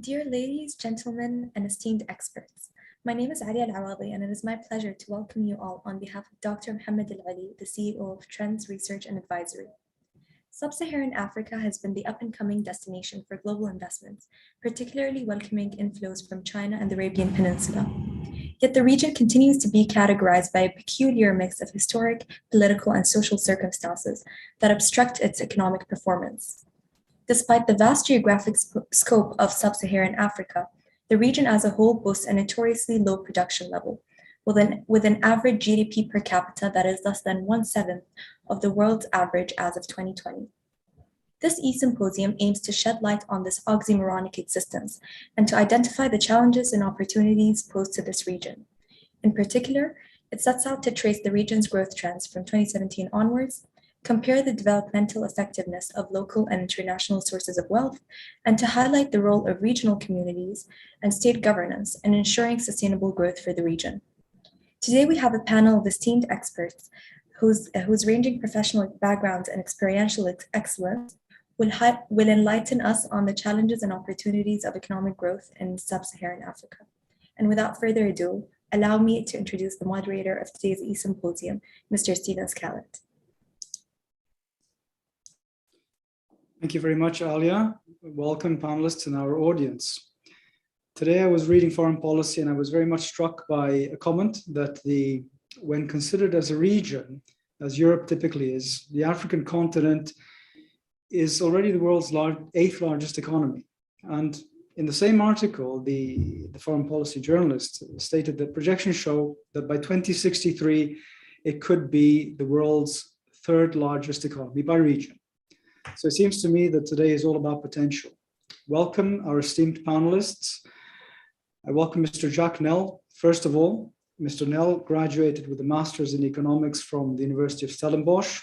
Dear ladies, gentlemen, and esteemed experts, my name is Ali Al-Awadi, and it is my pleasure to welcome you all on behalf of Dr. Mohammed Al-Ali, the CEO of Trends Research and Advisory. Sub-Saharan Africa has been the up-and-coming destination for global investments, particularly welcoming inflows from China and the Arabian Peninsula. Yet the region continues to be categorized by a peculiar mix of historic, political, and social circumstances that obstruct its economic performance. Despite the vast geographic scope of sub-Saharan Africa, the region as a whole boasts a notoriously low production level, with an average GDP per capita that is less than 1/7 of the world's average as of 2020. This E-Symposium aims to shed light on this oxymoronic existence and to identify the challenges and opportunities posed to this region. In particular, it sets out to trace the region's growth trends from 2017 onwards, compare the developmental effectiveness of local and international sources of wealth, and to highlight the role of regional communities and state governance in ensuring sustainable growth for the region. Today, we have a panel of esteemed experts whose ranging professional backgrounds and experiential excellence will enlighten us on the challenges and opportunities of economic growth in sub-Saharan Africa. And without further ado, allow me to introduce the moderator of today's E-Symposium, Mr. Stephen Scallett. Thank you very much, Alia. Welcome, panelists and our audience. Today I was reading foreign policy and I was very much struck by a comment that when considered as a region, as Europe typically is, the African continent is already the world's 8th largest economy. And in the same article, the foreign policy journalist stated that projections show that by 2063, it could be the world's 3rd largest economy by region. So it seems to me that today is all about potential. Welcome our esteemed panelists. I welcome Mr. Jacques Nel. First of all, Mr. Nel graduated with a master's in economics from the University of Stellenbosch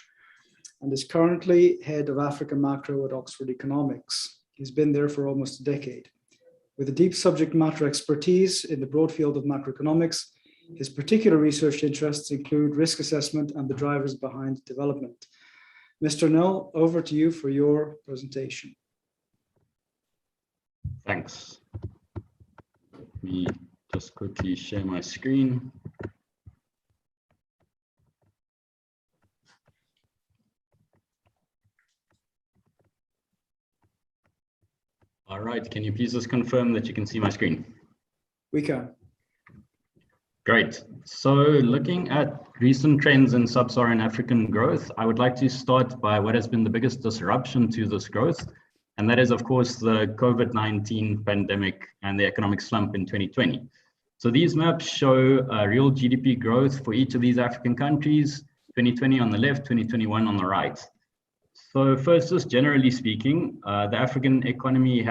and is currently head of Africa Macro at Oxford Economics. He's been there for almost a decade. With a deep subject matter expertise in the broad field of macroeconomics, his particular research interests include risk assessment and the drivers behind development. Mr. Nel, over to you for your presentation. Thanks. Let me just quickly share my screen. All right, can you please just confirm that you can see my screen? We can. Great. So looking at recent trends in sub-Saharan African growth, I would like to start by what has been the biggest disruption to this growth. And that is, of course, the COVID-19 pandemic and the economic slump in 2020. So these maps show real GDP growth for each of these African countries, 2020 on the left, 2021 on the right. So first, just generally speaking, the African economy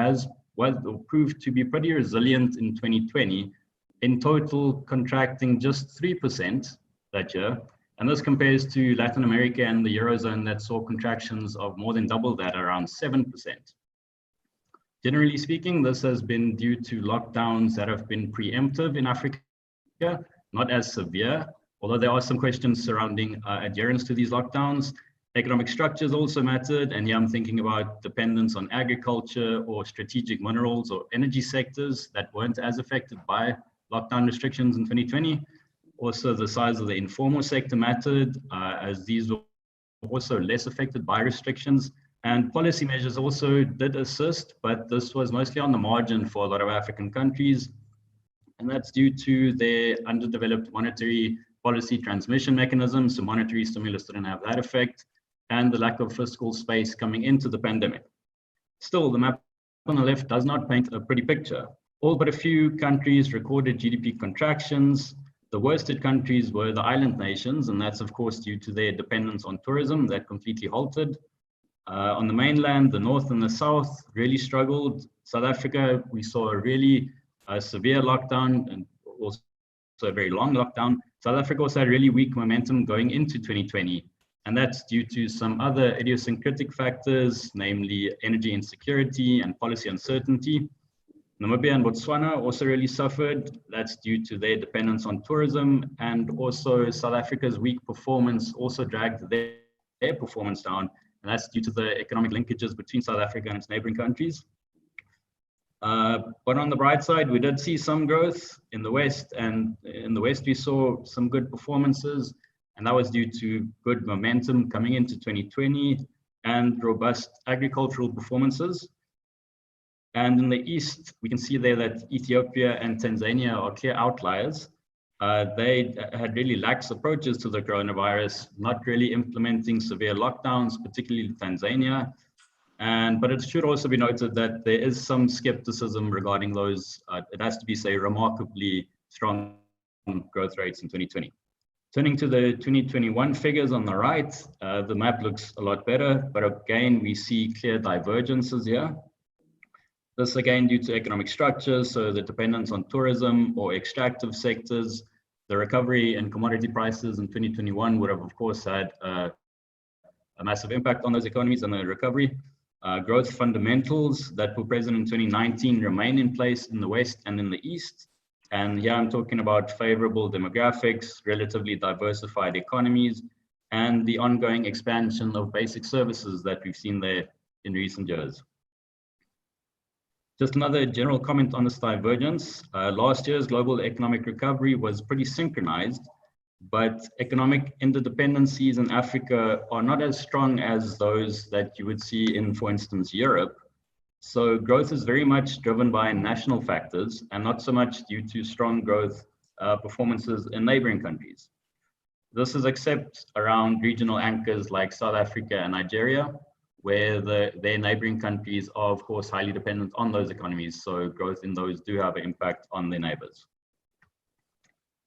proved to be pretty resilient in 2020, in total contracting just 3% that year. And this compares to Latin America and the Eurozone that saw contractions of more than double that, around 7%. Generally speaking, this has been due to lockdowns that have been preemptive in Africa, not as severe, although there are some questions surrounding adherence to these lockdowns. Economic structures also mattered, and here I'm thinking about dependence on agriculture or strategic minerals or energy sectors that weren't as affected by lockdown restrictions in 2020. Also, the size of the informal sector mattered, as these were also less affected by restrictions. And policy measures also did assist, but this was mostly on the margin for a lot of African countries. And that's due to their underdeveloped monetary policy transmission mechanisms. So monetary stimulus didn't have that effect, and the lack of fiscal space coming into the pandemic. Still, the map on the left does not paint a pretty picture. All but a few countries recorded GDP contractions. The worst hit countries were the island nations, and that's of course due to their dependence on tourism that completely halted. On the mainland, the north and the south really struggled. South Africa, we saw a really severe lockdown and also a very long lockdown. South Africa also had really weak momentum going into 2020. And that's due to some other idiosyncratic factors, namely energy insecurity and policy uncertainty. Namibia and Botswana also really suffered. That's due to their dependence on tourism, and also South Africa's weak performance also dragged their performance down. And that's due to the economic linkages between South Africa and its neighboring countries. But on the bright side, we did see some growth in the West, and in the West we saw some good performances, and that was due to good momentum coming into 2020 and robust agricultural performances. And in the East, we can see there that Ethiopia and Tanzania are clear outliers. They had really lax approaches to the coronavirus, not really implementing severe lockdowns, particularly Tanzania. But it should also be noted that there is some skepticism regarding those, it has to be, say, remarkably strong growth rates in 2020. Turning to the 2021 figures on the right, the map looks a lot better, but again, we see clear divergences here. This again due to economic structures, so the dependence on tourism or extractive sectors. The recovery in commodity prices in 2021 would have, of course, had a massive impact on those economies and the recovery. Growth fundamentals that were present in 2019 remain in place in the West and in the East. And here I'm talking about favorable demographics, relatively diversified economies, and the ongoing expansion of basic services that we've seen there in recent years. Just another general comment on this divergence. Last year's global economic recovery was pretty synchronized, but economic interdependencies in Africa are not as strong as those that you would see in, for instance, Europe. So growth is very much driven by national factors and not so much due to strong growth performances in neighboring countries. This is except around regional anchors like South Africa and Nigeria, where their neighboring countries are, of course, highly dependent on those economies. So growth in those do have an impact on their neighbors.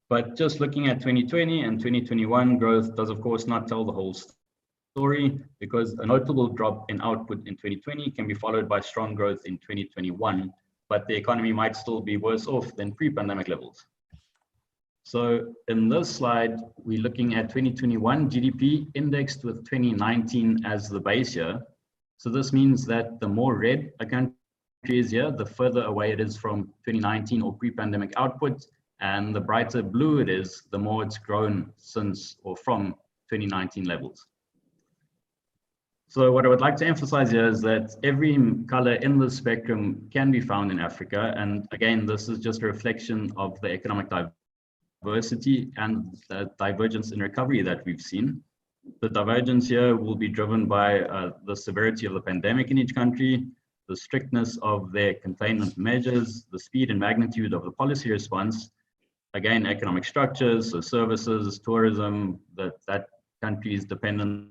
But just looking at 2020 and 2021, growth does, of course, not tell the whole story, because a notable drop in output in 2020 can be followed by strong growth in 2021, but the economy might still be worse off than pre-pandemic levels. So in this slide, we're looking at 2021 GDP indexed with 2019 as the base year. So this means that the more red a country is here, the further away it is from 2019 or pre-pandemic output, and the brighter blue it is, the more it's grown since or from 2019 levels. So what I would like to emphasize here is that every color in the spectrum can be found in Africa. And again, this is just a reflection of the economic diversity and the divergence in recovery that we've seen. The divergence here will be driven by the severity of the pandemic in each country, the strictness of their containment measures, the speed and magnitude of the policy response, again, economic structures, so services, tourism, that country's dependence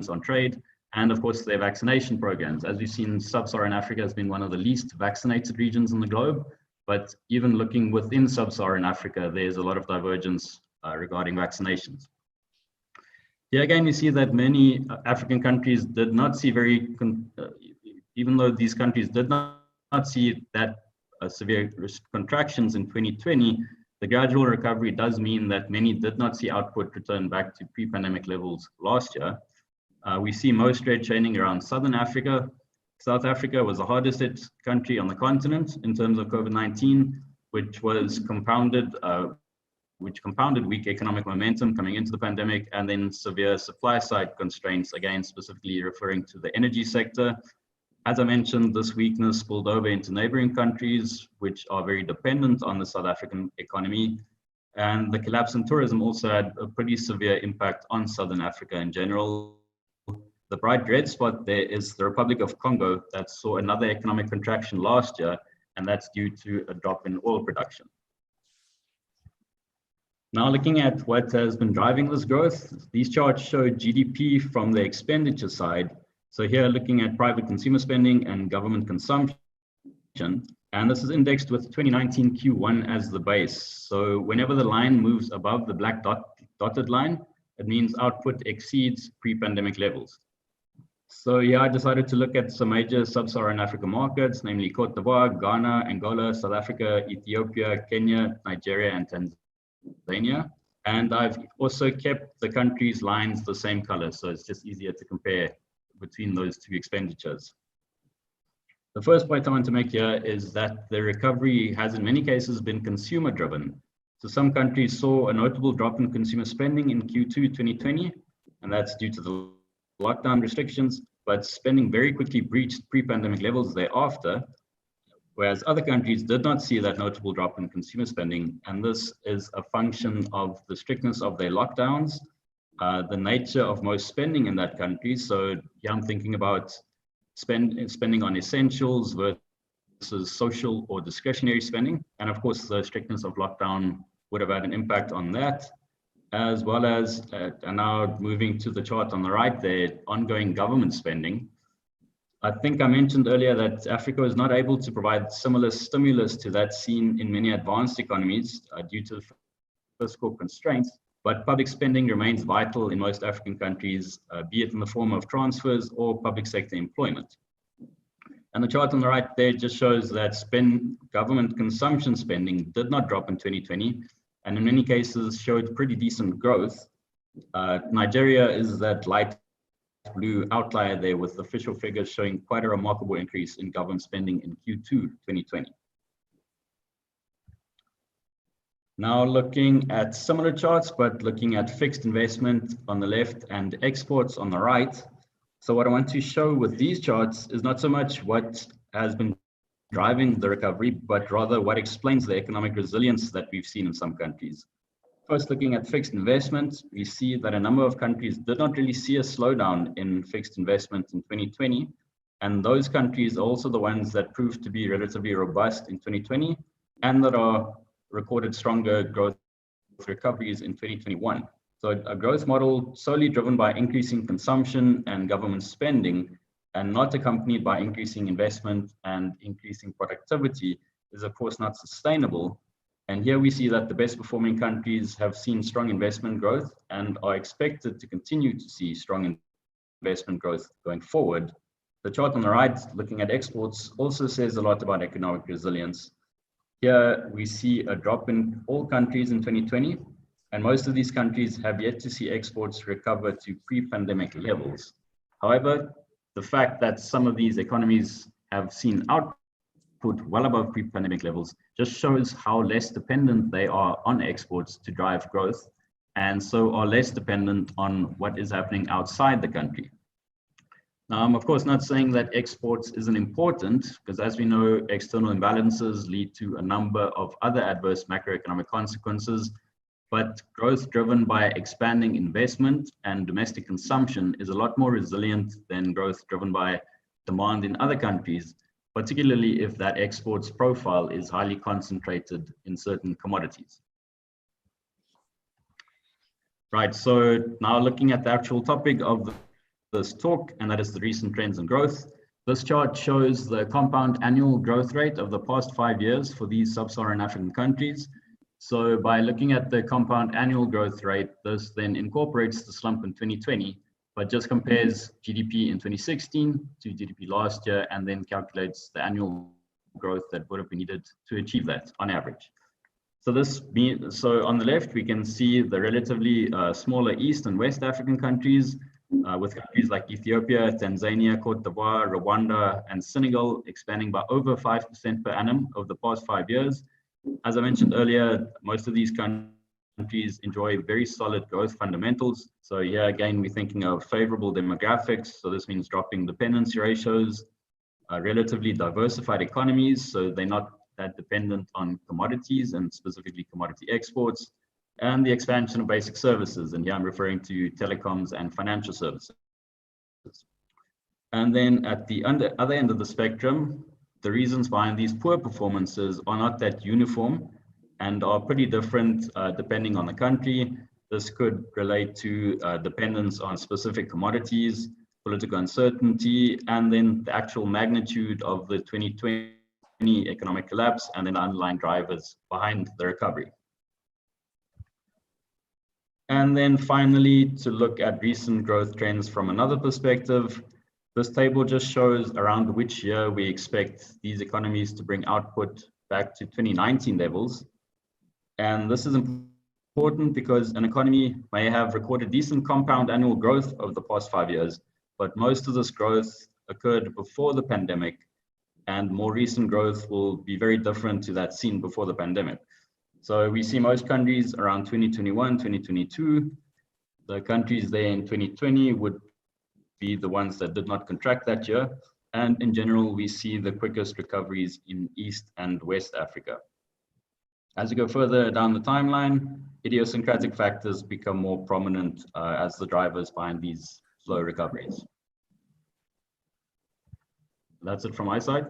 on trade, and of course their vaccination programs. As we've seen, Sub-Saharan Africa has been one of the least vaccinated regions in the globe, but even looking within Sub-Saharan Africa, there's a lot of divergence regarding vaccinations. Here again, we see that many African countries did not see even though these countries did not see that severe contractions in 2020, the gradual recovery does mean that many did not see output return back to pre-pandemic levels last year. We see most red shading around Southern Africa. South Africa was the hardest hit country on the continent in terms of COVID-19, which compounded weak economic momentum coming into the pandemic, and then severe supply side constraints, again, specifically referring to the energy sector. As I mentioned, this weakness spilled over into neighboring countries, which are very dependent on the South African economy. And the collapse in tourism also had a pretty severe impact on Southern Africa in general. The bright red spot there is the Republic of Congo that saw another economic contraction last year, and that's due to a drop in oil production. Now looking at what has been driving this growth, these charts show GDP from the expenditure side. So here looking at private consumer spending and government consumption, and this is indexed with 2019 Q1 as the base. So whenever the line moves above the black dotted line, it means output exceeds pre-pandemic levels. So yeah, I decided to look at some major Sub-Saharan Africa markets, namely Cote d'Ivoire, Ghana, Angola, South Africa, Ethiopia, Kenya, Nigeria, and Tanzania. And I've also kept the countries' lines the same color, so it's just easier to compare between those two expenditures. The first point I want to make here is that the recovery has in many cases been consumer driven. So some countries saw a notable drop in consumer spending in Q2 2020, and that's due to the lockdown restrictions, but spending very quickly breached pre-pandemic levels thereafter. whereas other countries did not see that notable drop in consumer spending. And this is a function of the strictness of their lockdowns, the nature of most spending in that country. So yeah, I'm thinking about spending on essentials versus social or discretionary spending. And of course, the strictness of lockdown would have had an impact on that, as well as, and now moving to the chart on the right there, ongoing government spending. I think I mentioned earlier that Africa is not able to provide similar stimulus to that seen in many advanced economies due to the fiscal constraints, but public spending remains vital in most African countries, be it in the form of transfers or public sector employment. And the chart on the right there just shows that government consumption spending did not drop in 2020, and in many cases showed pretty decent growth. Nigeria is that light blue outlier there, with official figures showing quite a remarkable increase in government spending in Q2 2020. Now looking at similar charts, but looking at fixed investment on the left and exports on the right. So what I want to show with these charts is not so much what has been driving the recovery, but rather what explains the economic resilience that we've seen in some countries. First, looking at fixed investment, we see that a number of countries did not really see a slowdown in fixed investment in 2020. And those countries are also the ones that proved to be relatively robust in 2020 and that are recorded stronger growth recoveries in 2021. So a growth model solely driven by increasing consumption and government spending and not accompanied by increasing investment and increasing productivity is of course not sustainable. And here we see that the best performing countries have seen strong investment growth and are expected to continue to see strong investment growth going forward. The chart on the right, looking at exports, also says a lot about economic resilience. Here we see a drop in all countries in 2020, and most of these countries have yet to see exports recover to pre-pandemic levels. However, the fact that some of these economies have seen output well above pre-pandemic levels just shows how less dependent they are on exports to drive growth, and so are less dependent on what is happening outside the country. Now, I'm of course not saying that exports isn't important, because as we know, external imbalances lead to a number of other adverse macroeconomic consequences, but growth driven by expanding investment and domestic consumption is a lot more resilient than growth driven by demand in other countries, particularly if that exports profile is highly concentrated in certain commodities. Right, so now looking at the actual topic of this talk, and that is the recent trends in growth. This chart shows the compound annual growth rate of the past 5 years for these sub-Saharan African countries. So by looking at the compound annual growth rate, this then incorporates the slump in 2020, but just compares GDP in 2016 to GDP last year, and then calculates the annual growth that would have been needed to achieve that on average. So so on the left, we can see the relatively smaller East and West African countries, with countries like Ethiopia, Tanzania, Cote d'Ivoire, Rwanda, and Senegal expanding by over 5% per annum over the past 5 years. As I mentioned earlier, most of these countries enjoy very solid growth fundamentals. So here again, we're thinking of favorable demographics. So this means dropping dependency ratios, relatively diversified economies. So they're not that dependent on commodities and specifically commodity exports, and the expansion of basic services. And here I'm referring to telecoms and financial services. And then at the other end of the spectrum, the reasons behind these poor performances are not that uniform and are pretty different depending on the country. This could relate to dependence on specific commodities, political uncertainty, and then the actual magnitude of the 2020 economic collapse, and then underlying drivers behind the recovery. And then finally, to look at recent growth trends from another perspective, this table just shows around which year we expect these economies to bring output back to 2019 levels. And this is important because an economy may have recorded decent compound annual growth over the past 5 years, but most of this growth occurred before the pandemic, and more recent growth will be very different to that seen before the pandemic. So we see most countries around 2021, 2022. The countries there in 2020 would be the ones that did not contract that year. And in general, we see the quickest recoveries in East and West Africa. As you go further down the timeline, idiosyncratic factors become more prominent as the drivers behind these slow recoveries. That's it from my side.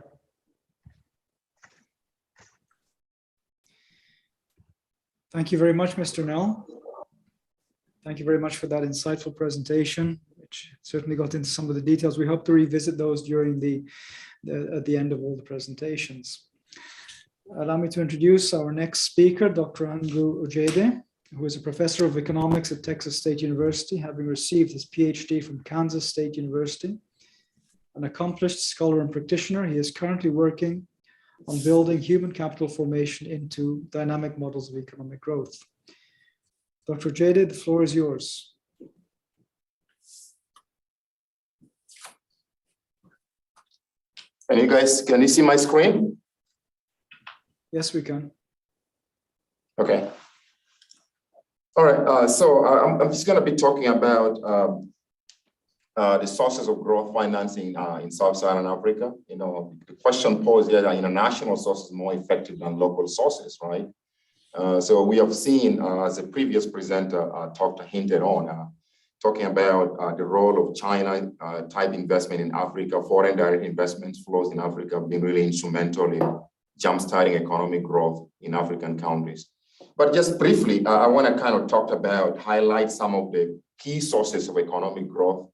Thank you very much, Mr. Nell. Thank you very much for that insightful presentation, which certainly got into some of the details. We hope to revisit those during at the end of all the presentations. Allow me to introduce our next speaker, Dr. Andrew Ojayde, who is a professor of economics at Texas State University, having received his PhD from Kansas State University. An accomplished scholar and practitioner, he is currently working on building human capital formation into dynamic models of economic growth. Dr. Ojayde, the floor is yours. Can you see my screen? Yes, we can. Okay. All right, so I'm just going to be talking about the sources of growth financing in Sub-Saharan Africa. You know, the question posed here are international sources more effective than local sources, right? So we have seen, as a previous presenter hinted on, talking about the role of China type investment in Africa, foreign direct investment flows in Africa have been really instrumental in jumpstarting economic growth in African countries. But just briefly, I want to kind of highlight some of the key sources of economic growth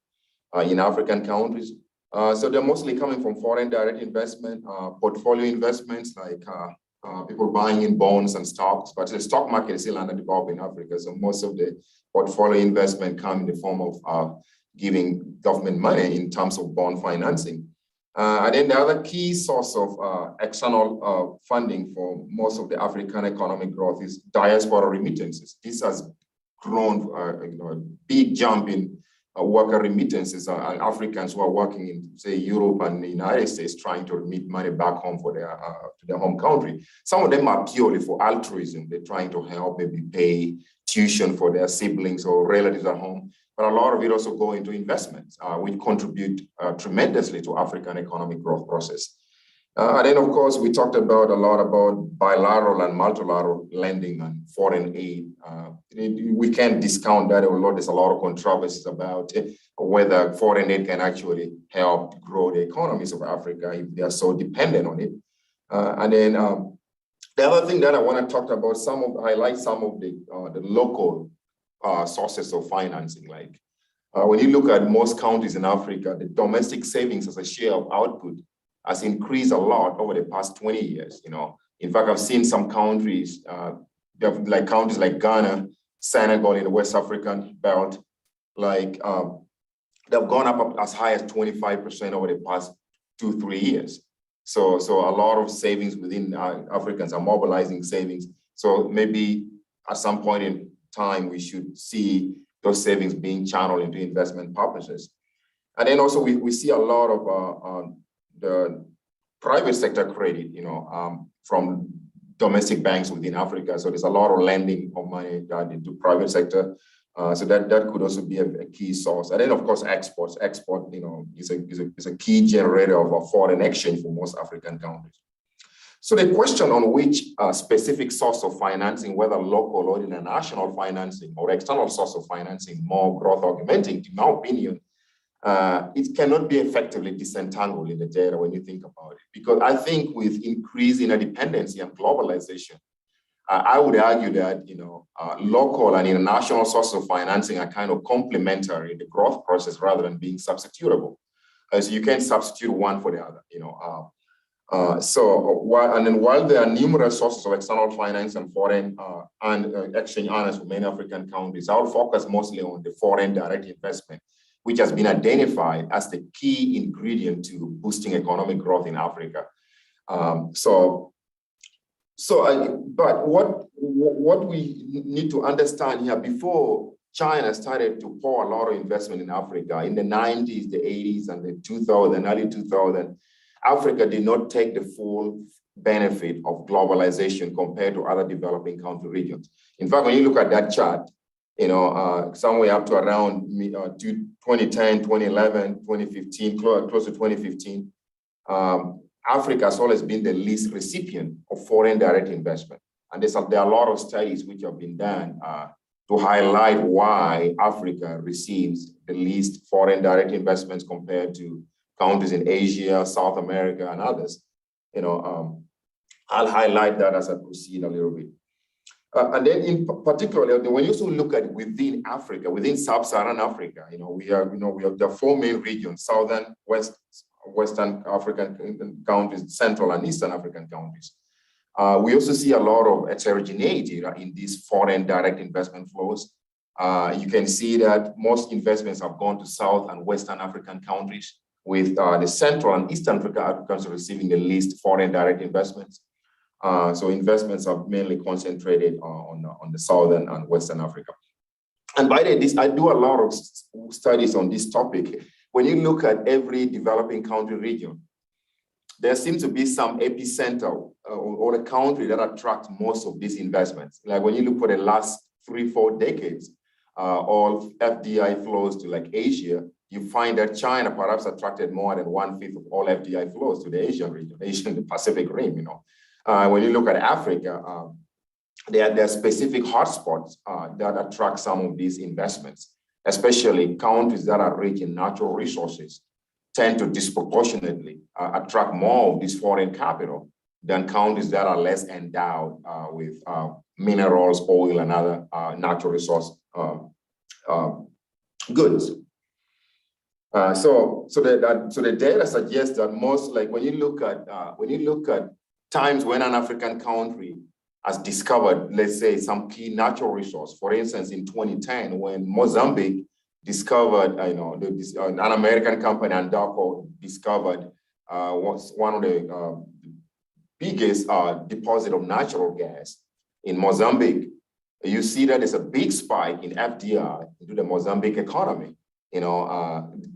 in African countries. So they're mostly coming from foreign direct investment, portfolio investments like people buying in bonds and stocks, but the stock market is still underdeveloped in Africa. So most of the portfolio investment come in the form of giving government money in terms of bond financing. And then the other key source of external funding for most of the African economic growth is diaspora remittances. This has grown a big jump in worker remittances, Africans who are working in, say, Europe and the United States trying to remit money back home for to their home country. Some of them are purely for altruism. They're trying to help maybe pay tuition for their siblings or relatives at home. But a lot of it also go into investments, which contribute tremendously to African economic growth process. And then, of course, we talked a lot about bilateral and multilateral lending and foreign aid. We can't discount that, although there's a lot of controversies about whether foreign aid can actually help grow the economies of Africa if they are so dependent on it. And then the other thing that I want to talk about, highlight some of the local sources of financing. Like when you look at most countries in Africa, the domestic savings as a share of output has increased a lot over the past 20 years. You know, in fact, I've seen some countries, countries like Ghana, Senegal in the West African belt, they've gone up as high as 25% over the past 2-3 years. So a lot of savings within Africans are mobilizing savings. So maybe at some point in time, we should see those savings being channeled into investment purposes. And then also we see a lot of the private sector credit, from domestic banks within Africa. So there's a lot of lending of money into private sector. So that could also be a key source. And then of course, exports. Export, is a key generator of a foreign exchange for most African countries. So the question on which specific source of financing, whether local or international financing or external source of financing, more growth augmenting, in my opinion, it cannot be effectively disentangled in the data when you think about it. Because I think with increasing dependency and globalization, I would argue that local and international sources of financing are kind of complementary in the growth process rather than being substitutable. So you can't substitute one for the other. While there are numerous sources of external finance and foreign and exchange earners for many African countries, I'll focus mostly on the foreign direct investment, which has been identified as the key ingredient to boosting economic growth in Africa. But what we need to understand here, before China started to pour a lot of investment in Africa in the 90s, the 80s, and the 2000, early 2000, Africa did not take the full benefit of globalization compared to other developing country regions. In fact, when you look at that chart, somewhere up to around 2010, 2011, 2015, close to 2015, Africa has always been the least recipient of foreign direct investment. And there are a lot of studies which have been done to highlight why Africa receives the least foreign direct investments compared to countries in Asia, South America, and others. I'll highlight that as I proceed a little bit. And then in particular, when you also look at within Africa, within Sub-Saharan Africa, we have the four main regions: Southern, Western African countries, Central and Eastern African countries. We also see a lot of heterogeneity in these foreign direct investment flows. You can see that most investments have gone to South and Western African countries, with the Central and Eastern African countries receiving the least foreign direct investments. So investments are mainly concentrated on the Southern and Western Africa. And by the way, I do a lot of studies on this topic. When you look at every developing country region, there seems to be some epicenter or a country that attracts most of these investments. Like when you look for the last 3-4 decades, all FDI flows to like Asia, you find that China perhaps attracted more than 1/5 of all FDI flows to the Asian region, the Pacific Rim, When you look at Africa, there are specific hotspots that attract some of these investments, especially countries that are rich in natural resources tend to disproportionately attract more of this foreign capital than countries that are less endowed with minerals, oil, and other natural resource goods. So the data suggests that most, like when you look at times when an African country has discovered, let's say, some key natural resource. For instance, in 2010, when Mozambique discovered, an American company, Andako, discovered was one of the biggest deposit of natural gas in Mozambique. You see that there's a big spike in FDI into the Mozambique economy.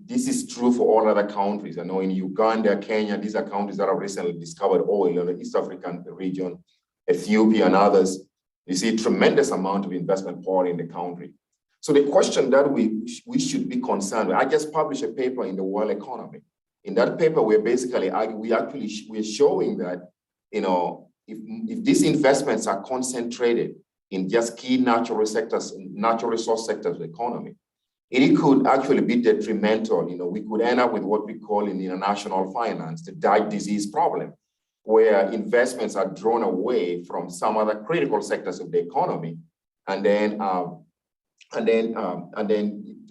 This is true for all other countries. I know in Uganda, Kenya, these are countries that have recently discovered oil in the East African region, Ethiopia and others. You see a tremendous amount of investment poured in the country. So the question that we should be concerned with, I just published a paper in the World Economy. In that paper, we're showing that, if these investments are concentrated in just key natural resource sectors of the economy, it could actually be detrimental. We could end up with what we call in international finance, the diet disease problem, where investments are drawn away from some other critical sectors of the economy. And then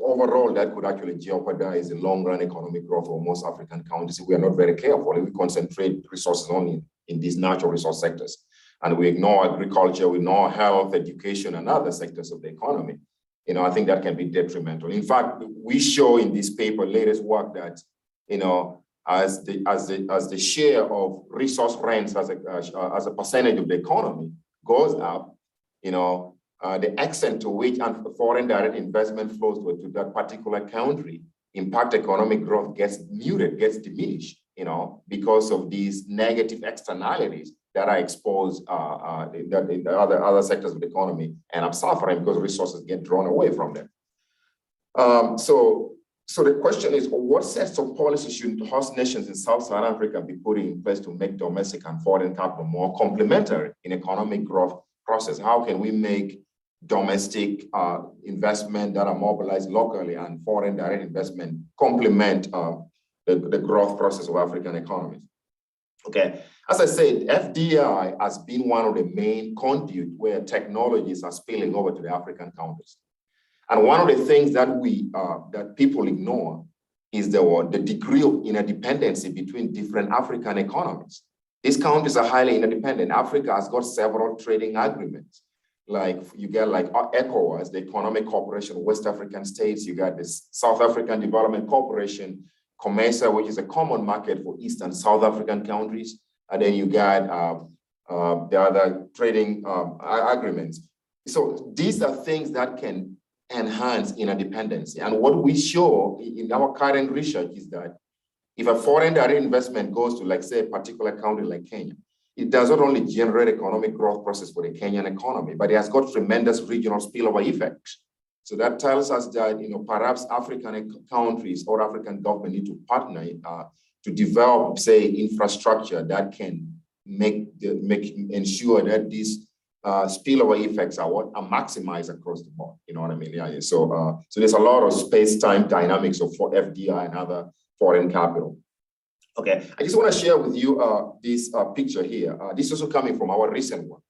overall, that could actually jeopardize the long-run economic growth of most African countries if we are not very careful. If we concentrate resources only in these natural resource sectors, and we ignore agriculture, we ignore health, education, and other sectors of the economy, I think that can be detrimental. In fact, we show in this paper, latest work, that as the share of resource rents as a percentage of the economy goes up, the extent to which foreign direct investment flows to that particular country impact economic growth gets muted, gets diminished, because of these negative externalities that are exposed in the other sectors of the economy and are suffering because resources get drawn away from them. So the question is, what sets of policies should host nations in Sub-Saharan Africa be putting in place to make domestic and foreign capital more complementary in economic growth process? How can we make domestic investment that are mobilized locally and foreign direct investment complement the growth process of African economies? Okay, as I said, FDI has been one of the main conduits where technologies are spilling over to the African countries. And one of the things that that people ignore is the degree of interdependency between different African economies. These countries are highly interdependent. Africa has got several trading agreements. Like you get like ECOWAS, the Economic Cooperation of West African States. You got this South African Development Corporation, COMESA, which is a common market for East and South African countries. And then you got the other trading agreements. So these are things that can enhance interdependence. And what we show in our current research is that if a foreign direct investment goes to, like, say, a particular country like Kenya, it does not only generate economic growth process for the Kenyan economy, but it has got tremendous regional spillover effects. So that tells us that, perhaps African countries or African government need to partner to develop, say, infrastructure that can ensure that these spillover effects are maximized across the board. You know what I mean? Yeah. So there's a lot of space-time dynamics of FDI and other foreign capital. Okay, I just want to share with you this picture here. This is also coming from our recent one.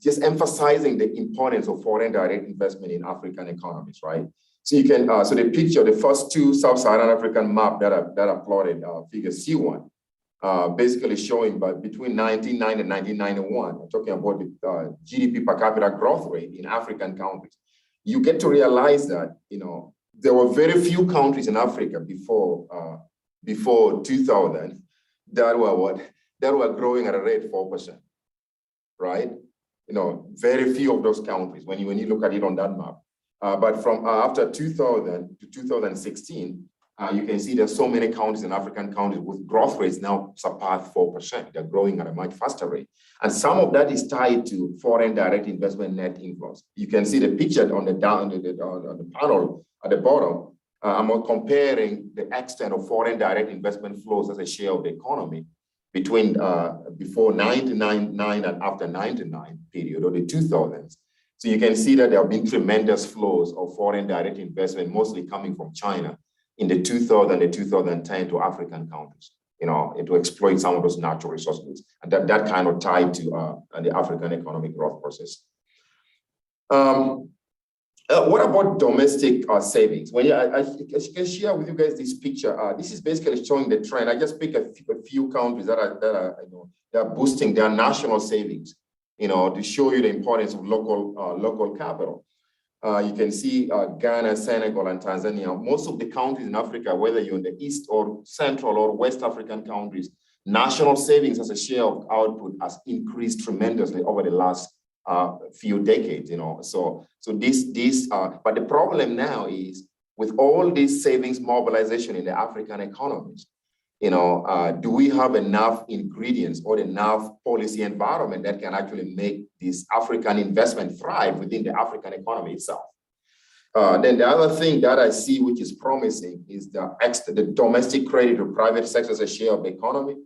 Just emphasizing the importance of foreign direct investment in African economies, right? So you can, so the picture, the first two Sub-Saharan African map that are plotted, figure C1, basically showing, but between 1990 and 1991, I'm talking about the GDP per capita growth rate in African countries. You get to realize that, you know, there were very few countries in Africa before 2000 that were growing at a rate of 4%, right? You know, very few of those countries when you look at it on that map. But from after 2000 to 2016, you can see there's so many countries in African countries with growth rates now surpass 4%. They're growing at a much faster rate. And some of that is tied to foreign direct investment net inflows. You can see the picture on the panel at the bottom. I'm comparing the extent of foreign direct investment flows as a share of the economy between before 1999 and after 99 period, or the 2000s. So you can see that there have been tremendous flows of foreign direct investment, mostly coming from China in the 2000 and 2010 to African countries, you know, and to exploit some of those natural resources. And that kind of tied to the African economic growth process. What about domestic savings? Well, yeah, I can share with you guys this picture. This is basically showing the trend. I just pick a few countries that are boosting their national savings, you know, to show you the importance of local capital. You can see Ghana, Senegal, and Tanzania. Most of the countries in Africa, whether you're in the East or Central or West African countries, national savings as a share of output has increased tremendously over the last few decades, you know. So but the problem now is with all this savings mobilization in the African economies, you know, do we have enough ingredients or enough policy environment that can actually make this African investment thrive within the African economy itself? Then the other thing that I see which is promising is the domestic credit to private sector as a share of the economy.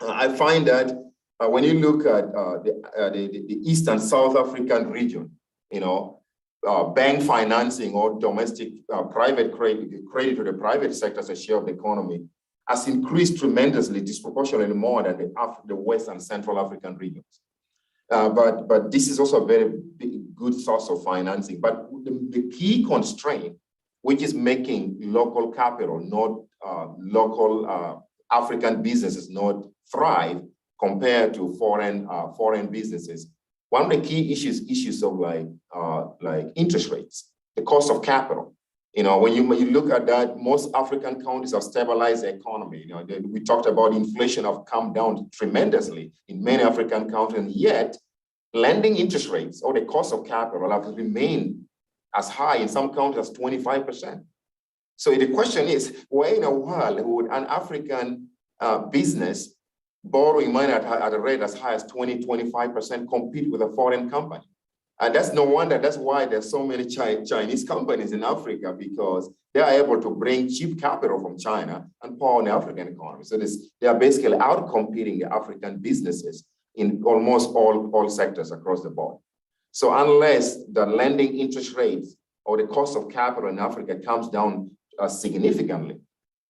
I find that when you look at the East and South African region, you know, bank financing or domestic private credit to the private sector as a share of the economy has increased tremendously, disproportionately more than the West and Central African regions. But this is also a very good source of financing. But the key constraint, which is making local capital, not local African businesses, not thrive compared to foreign businesses. One of the key issues of like interest rates, the cost of capital. You know, when you look at that, most African countries have stabilized the economy. You know, we talked about inflation have come down tremendously in many African countries, and yet lending interest rates or the cost of capital have remained as high in some countries as 25%. So the question is, where in a world would an African business borrowing money at a rate as high as 20-25% compete with a foreign company? And that's no wonder. That's why there's so many Chinese companies in Africa, because they are able to bring cheap capital from China and pour on the African economy. So they are basically out-competing the African businesses in almost all sectors across the board. So unless the lending interest rates or the cost of capital in Africa comes down significantly,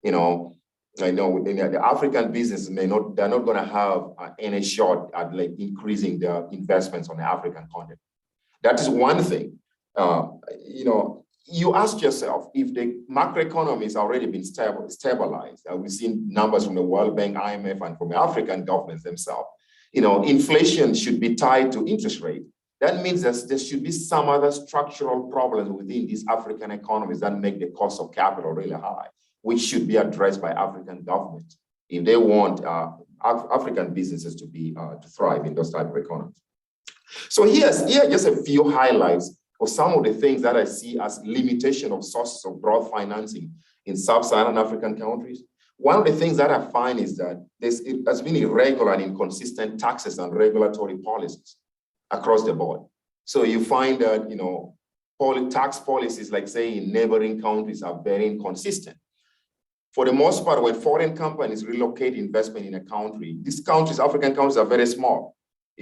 you know, I know the African businesses they're not going to have any shot at like increasing their investments on the African continent. That is one thing. You know, you ask yourself, if the macroeconomy has already been stabilized, we've seen numbers from the World Bank, IMF, and from the African governments themselves, you know, inflation should be tied to interest rate. That means that there should be some other structural problems within these African economies that make the cost of capital really high, which should be addressed by African governments if they want African businesses to thrive in those type of economies. So here are just a few highlights of some of the things that I see as limitation of sources of growth financing in Sub-Saharan African countries. One of the things that I find is that it has been irregular and inconsistent taxes and regulatory policies across the board. So you find that, you know, tax policies, like say in neighboring countries, are very inconsistent. For the most part, when foreign companies relocate investment in a country, these countries, African countries, are very small.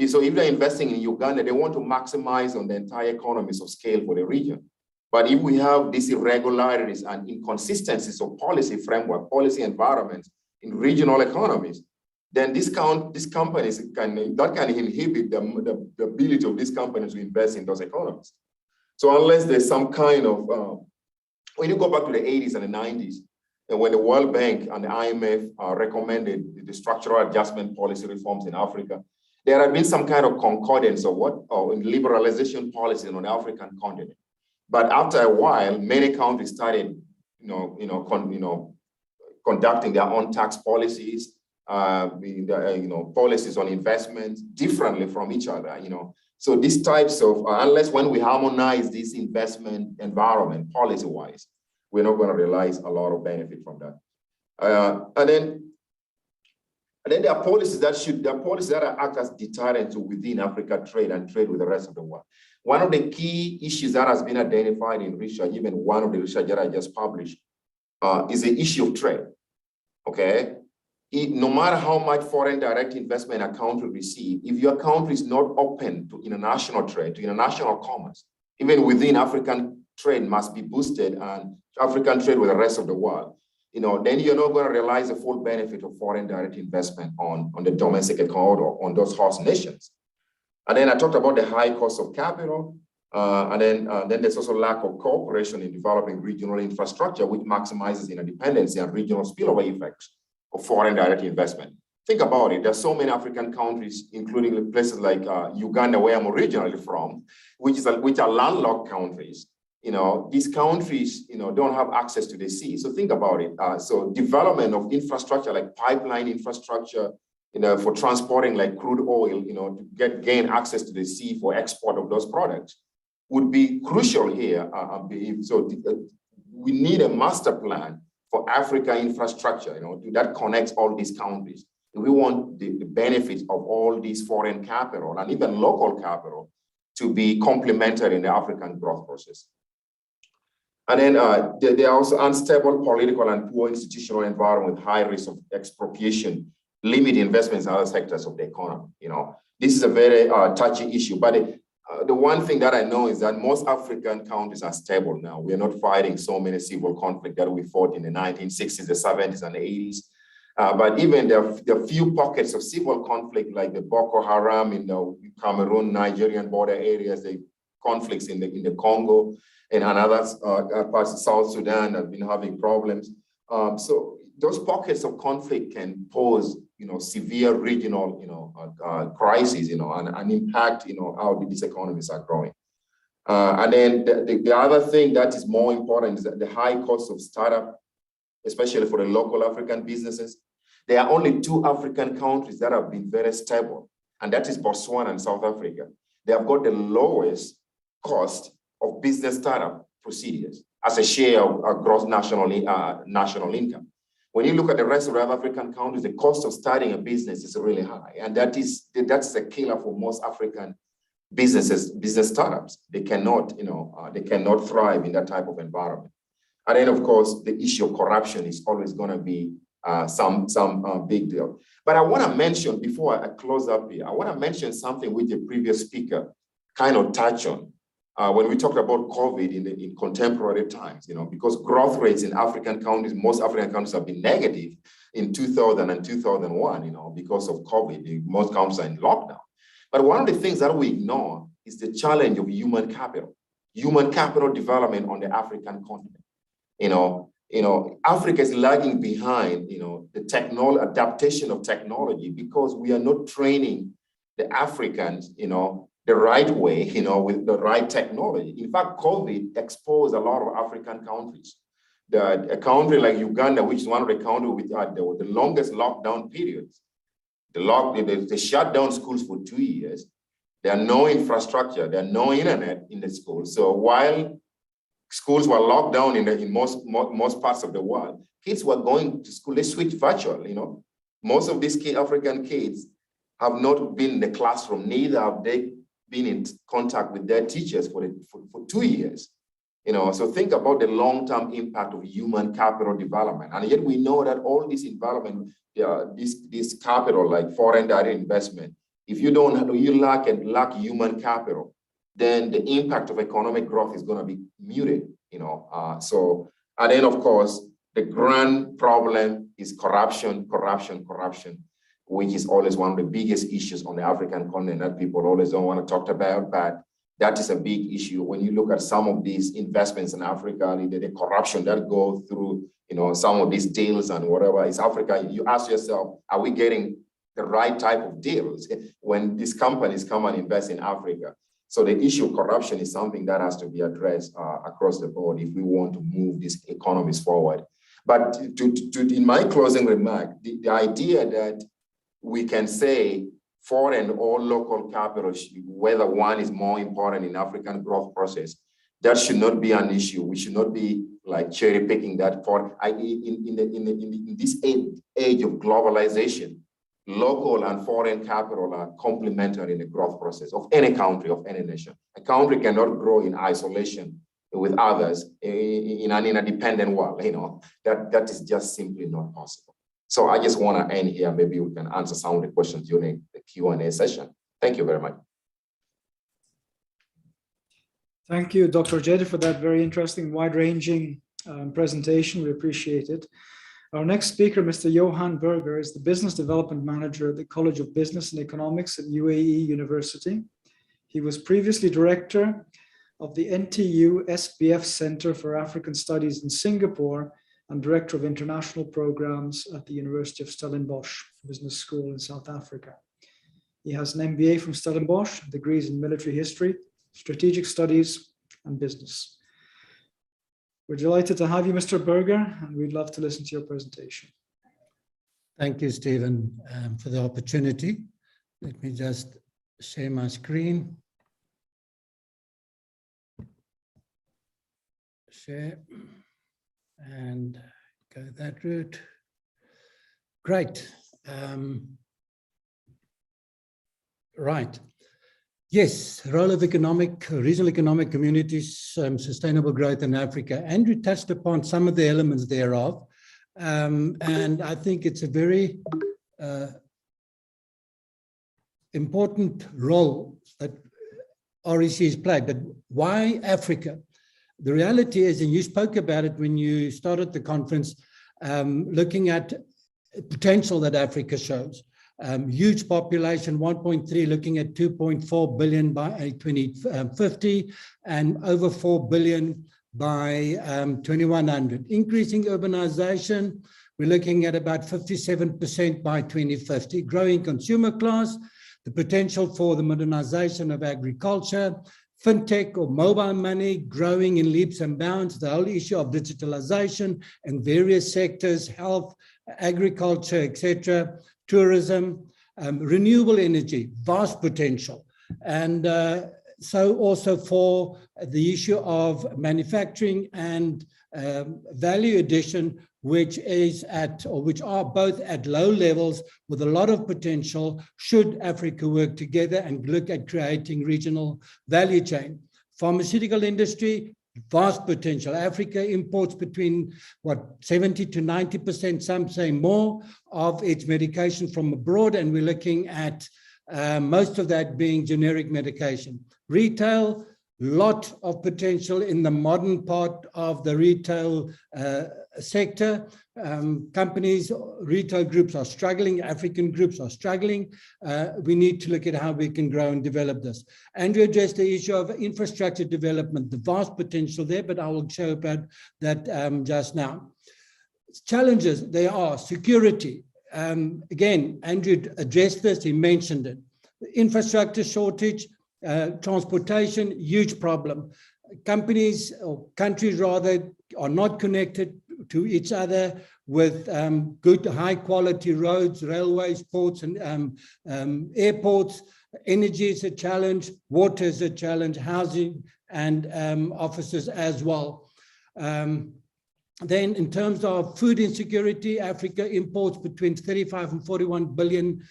So if they're investing in Uganda, they want to maximize on the entire economies of scale for the region. But if we have these irregularities and inconsistencies of policy framework, policy environments in regional economies, then these companies can inhibit the ability of these companies to invest in those economies. So unless there's some kind of, when you go back to the 80s and the 90s, and when the World Bank and the IMF recommended the structural adjustment policy reforms in Africa, there had been some kind of concordance of liberalization policy on the African continent. But after a while, many countries started, conducting their own tax policies, policies on investment differently from each other. So these types of, unless when we harmonize this investment environment policy-wise, we're not going to realize a lot of benefit from that. And then there are policies that act as deterrent to within Africa trade and trade with the rest of the world. One of the key issues that has been identified in research, even one of the research that I just published, is the issue of trade. Okay, no matter how much foreign direct investment a country receives, if your country is not open to international trade, to international commerce, even within African trade must be boosted and African trade with the rest of the world, then you're not going to realize the full benefit of foreign direct investment on the domestic economy or on those host nations. And then I talked about the high cost of capital, and then there's also lack of cooperation in developing regional infrastructure, which maximizes interdependence and regional spillover effects of foreign direct investment. Think about it. There's so many African countries, including places like Uganda, where I'm originally from, which are landlocked countries. These countries, don't have access to the sea. So think about it. So development of infrastructure like pipeline infrastructure, for transporting like crude oil, to gain access to the sea for export of those products would be crucial here. So we need a master plan for Africa infrastructure, that connects all these countries. If we want the benefits of all these foreign capital and even local capital to be complementary in the African growth process. And then there are also unstable political and poor institutional environment with high risk of expropriation, limit investments in other sectors of the economy. This is a very touchy issue, but the one thing that I know is that most African countries are stable now. We are not fighting so many civil conflicts that we fought in the 1960s, the 70s, and the 80s. But even there are few pockets of civil conflict, like the Boko Haram in the Cameroon, Nigerian border areas, the conflicts in the Congo, and other parts of South Sudan have been having problems. So those pockets of conflict can pose, severe regional, crises, and impact, how these economies are growing. And then the other thing that is more important is that the high cost of startup, especially for the local African businesses. There are only 2 African countries that have been very stable, and that is Botswana and South Africa. They have got the lowest cost of business startup procedures as a share of gross national income. When you look at the rest of the African countries, the cost of starting a business is really high, and that's the killer for most African business startups. They cannot, they cannot thrive in that type of environment. And then, of course, the issue of corruption is always going to be some big deal. But I want to mention, before I close up here, I want to mention something which the previous speaker kind of touched on when we talked about COVID in contemporary times, because growth rates in African countries, most African countries have been negative in 2000 and 2001, because of COVID. Most countries are in lockdown. But one of the things that we ignore is the challenge of human capital development on the African continent. Africa is lagging behind, the adaptation of technology, because we are not training the Africans, the right way, with the right technology. In fact, COVID exposed a lot of African countries. A country like Uganda, which is one of the countries with the longest lockdown periods, they shut down schools for 2 years. There are no infrastructure, there are no internet in the schools. So while schools were locked down in most parts of the world, kids were going to school, they switched virtual, Most of these African kids have not been in the classroom, neither have they been in contact with their teachers for 2 years. So think about the long-term impact of human capital development. And yet we know that all this environment, this capital, like foreign direct investment, if you lack human capital, then the impact of economic growth is going to be muted, and then of course, the grand problem is corruption, which is always one of the biggest issues on the African continent that people always don't want to talk about, but that is a big issue. When you look at some of these investments in Africa, the corruption that go through, some of these deals and whatever is Africa, you ask yourself, are we getting the right type of deals when these companies come and invest in Africa? So the issue of corruption is something that has to be addressed across the board if we want to move these economies forward. But in my closing remark, the idea that we can say foreign or local capital, whether one is more important in African growth process, that should not be an issue. We should not be like cherry picking that for in this age of globalization. Local and foreign capital are complementary in the growth process of any country, of any nation. A country cannot grow in isolation with others in a dependent world. That is just simply not possible. So I just want to end here. Maybe we can answer some of the questions during the Q&A session. Thank you very much. Thank you, Dr. Ojayde, for that very interesting, wide-ranging presentation. We appreciate it. Our next speaker, Mr. Johann Burger, is the Business Development Manager at the College of Business and Economics at UAE University. He was previously Director of the NTU SBF Center for African Studies in Singapore and Director of International Programs at the University of Stellenbosch Business School in South Africa. He has an MBA from Stellenbosch, degrees in military history, strategic studies, and business. We're delighted to have you, Mr. Burger, and we'd love to listen to your presentation. Thank you, Stephen, for the opportunity. Let me just share my screen. Share and go that route. Great. Right. Yes, role of regional economic communities, sustainable growth in Africa. Andrew touched upon some of the elements thereof, and I think it's a very important role that REC has played. But why Africa? The reality is, and you spoke about it when you started the conference, looking at potential that Africa shows. Huge population, 1.3, looking at 2.4 billion by 2050 and over 4 billion by 2100. Increasing urbanization, we're looking at about 57% by 2050. Growing consumer class, the potential for the modernization of agriculture, fintech or mobile money growing in leaps and bounds, the whole issue of digitalization and various sectors, health, agriculture, etc., tourism, renewable energy, vast potential. And so also for the issue of manufacturing and value addition, which is at, or which are both at low levels with a lot of potential should Africa work together and look at creating regional value chain. Pharmaceutical industry, vast potential. Africa imports between 70 to 90%, some say more, of its medication from abroad, and we're looking at most of that being generic medication. Retail, lot of potential in the modern part of the retail sector. Companies, retail groups are struggling, African groups are struggling. We need to look at how we can grow and develop this. Andrew addressed the issue of infrastructure development, the vast potential there, but I will show about that just now. Challenges, there are security. Again, Andrew addressed this, he mentioned it. Infrastructure shortage, transportation, huge problem. Companies, or countries rather, are not connected to each other with good, high quality roads, railways, ports, and airports. Energy is a challenge, water is a challenge, housing and offices as well. Then in terms of food insecurity, Africa imports between 35 and 41 billion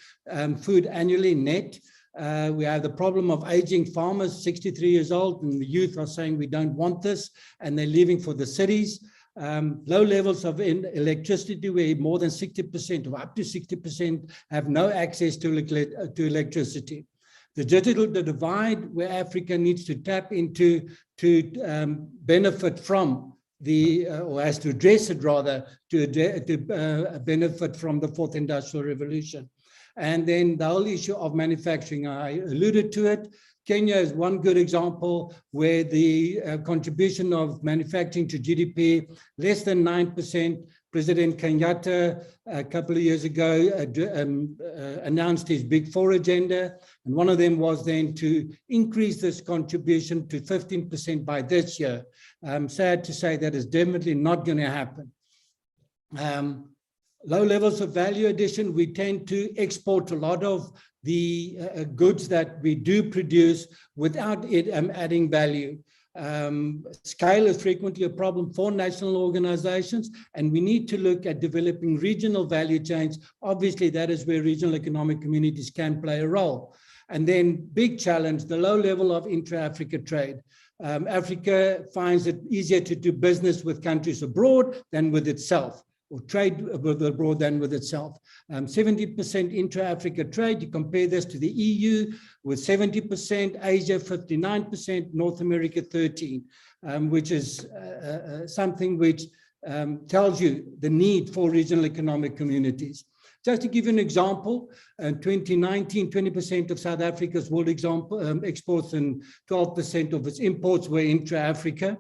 food annually net. We have the problem of aging farmers, 63 years old, and the youth are saying we don't want this, and they're leaving for the cities. Low levels of electricity, where more than 60% or up to 60% have no access to electricity. The digital divide, where Africa needs to tap into to benefit from or has to address it rather, to benefit from the fourth industrial revolution. And then the whole issue of manufacturing, I alluded to it. Kenya is one good example where the contribution of manufacturing to GDP, less than 9%. President Kenyatta, a couple of years ago, announced his Big Four agenda. And one of them was then to increase this contribution to 15% by this year. I'm sad to say that is definitely not going to happen. Low levels of value addition, we tend to export a lot of the goods that we do produce without it adding value. Scale is frequently a problem for national organizations, and we need to look at developing regional value chains. Obviously, that is where regional economic communities can play a role. And then big challenge, the low level of intra-Africa trade. Africa finds it easier to do business with countries abroad than with itself, or trade with abroad than with itself. 70% intra-Africa trade, you compare this to the EU with 70%, Asia 59%, North America 13%, which is something which tells you the need for regional economic communities. Just to give you an example, in 2019, 20% of South Africa's world exports and 12% of its imports were intra-Africa.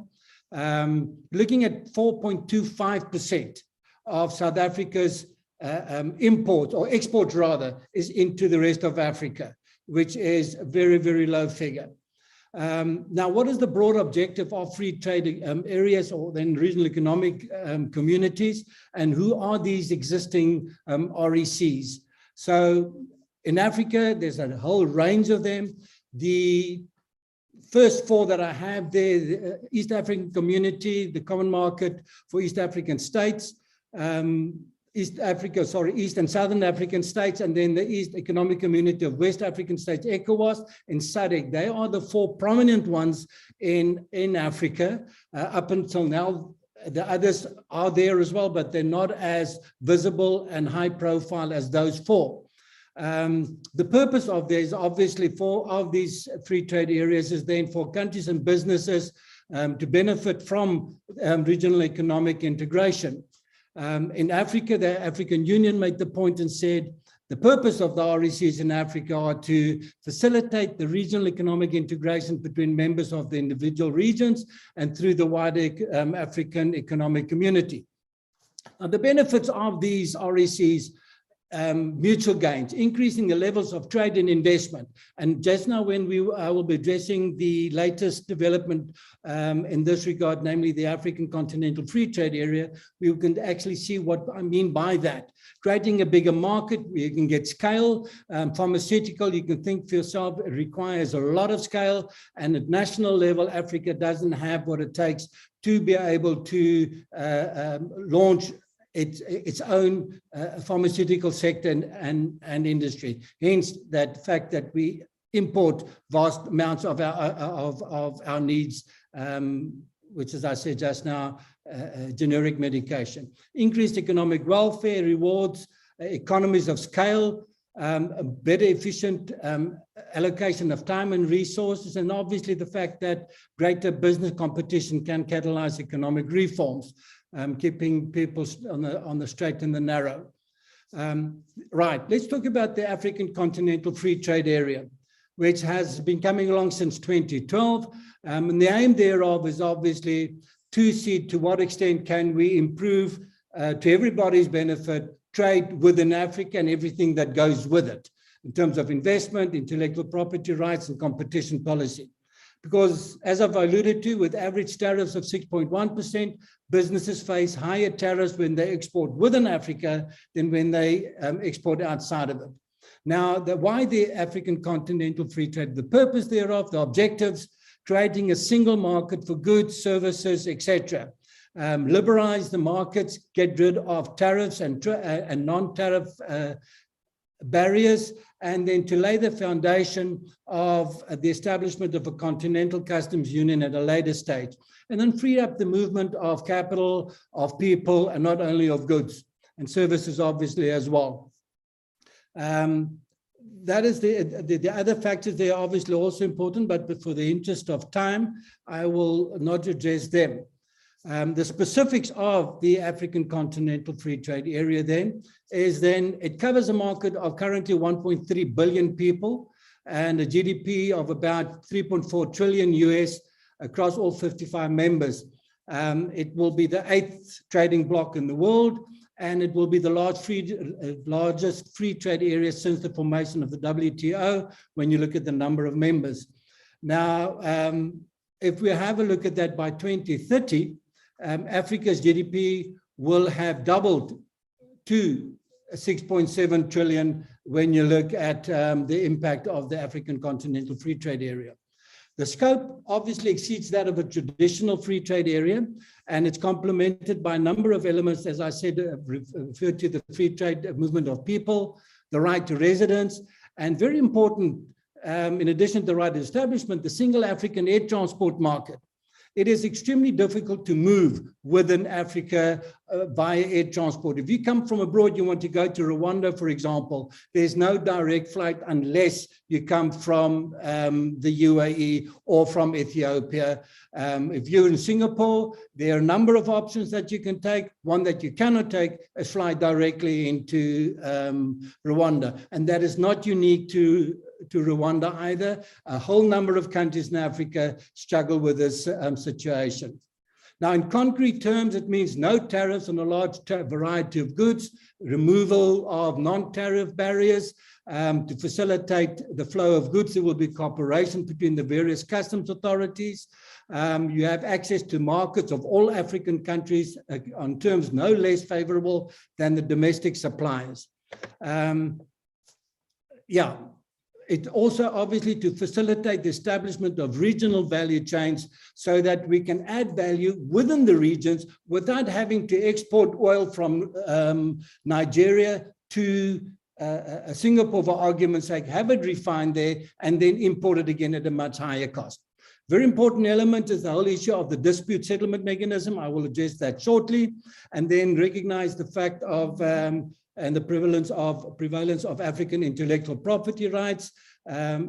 Looking at 4.25% of South Africa's imports, or exports rather, is into the rest of Africa, which is a very, very low figure. Now, what is the broad objective of free trade areas, or then regional economic communities, and who are these existing RECs? So in Africa, there's a whole range of them. The first four that I have there, the East African Community, the Common Market for East African States, East and Southern African States, and then the East Economic Community of West African States, ECOWAS, and SADC. They are the four prominent ones in Africa. Up until now, the others are there as well, but they're not as visible and high profile as those four. The purpose of this, obviously, of these free trade areas is then for countries and businesses to benefit from regional economic integration. In Africa, the African Union made the point and said, the purpose of the RECs in Africa are to facilitate the regional economic integration between members of the individual regions and through the wider African economic community. Now, the benefits of these RECs, mutual gains, increasing the levels of trade and investment. And just now, when I will be addressing the latest development in this regard, namely the African Continental Free Trade Area, we can actually see what I mean by that. Creating a bigger market, you can get scale. Pharmaceutical, you can think for yourself, it requires a lot of scale. And at national level, Africa doesn't have what it takes to be able to launch its own pharmaceutical sector and industry. Hence, that fact that we import vast amounts of our needs, which, as I said just now, generic medication. Increased economic welfare, rewards, economies of scale, better efficient allocation of time and resources, and obviously the fact that greater business competition can catalyze economic reforms. Keeping people on the straight and the narrow. Right, let's talk about the African Continental Free Trade Area, which has been coming along since 2012. And the aim thereof is obviously to see to what extent can we improve to everybody's benefit trade within Africa and everything that goes with it in terms of investment, intellectual property rights, and competition policy. Because, as I've alluded to, with average tariffs of 6.1%, businesses face higher tariffs when they export within Africa than when they export outside of it. Now, why the African Continental Free Trade? The purpose thereof, the objectives, creating a single market for goods, services, etc. Liberalize the markets, get rid of tariffs and non-tariff barriers, and then to lay the foundation of the establishment of a continental customs union at a later stage, and then free up the movement of capital, of people, and not only of goods and services, obviously, as well. That is the other factors. They are obviously also important, but for the interest of time, I will not address them. The specifics of the African Continental Free Trade Area it covers a market of currently 1.3 billion people and a GDP of about 3.4 trillion US across all 55 members. It will be the 8th trading bloc in the world, and it will be the largest free trade area since the formation of the WTO when you look at the number of members. Now, if we have a look at that by 2030, Africa's GDP will have doubled to 6.7 trillion when you look at the impact of the African Continental Free Trade Area. The scope obviously exceeds that of a traditional free trade area, and it's complemented by a number of elements, as I said, referred to the free trade movement of people, the right to residence, and very important, in addition to the right to establishment, the single African air transport market. It is extremely difficult to move within Africa via air transport. If you come from abroad, you want to go to Rwanda, for example, there's no direct flight unless you come from the UAE or from Ethiopia. If you're in Singapore, there are a number of options that you can take. One that you cannot take is fly directly into Rwanda. And that is not unique to Rwanda either. A whole number of countries in Africa struggle with this situation. Now, in concrete terms, it means no tariffs on a large variety of goods, removal of non-tariff barriers. To facilitate the flow of goods, there will be cooperation between the various customs authorities. You have access to markets of all African countries on terms no less favorable than the domestic suppliers. It also obviously to facilitate the establishment of regional value chains so that we can add value within the regions without having to export oil from Nigeria to Singapore, for argument's sake, have it refined there and then import it again at a much higher cost. Very important element is the whole issue of the dispute settlement mechanism. I will address that shortly, and then recognize the fact of and the prevalence of African intellectual property rights,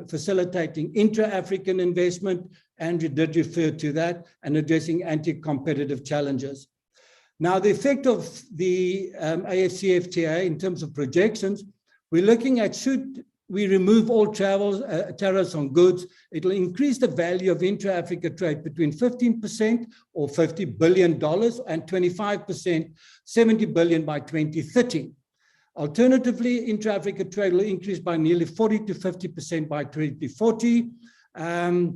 facilitating intra-African investment. Andrew did refer to that, and addressing anti-competitive challenges. Now, the effect of the AFCFTA in terms of projections, we're looking at, should we remove all tariffs on goods, it'll increase the value of intra-Africa trade between 15% or $50 billion and 25%, $70 billion by 2030. Alternatively, intra-Africa trade will increase by nearly 40 to 50% by 2040. The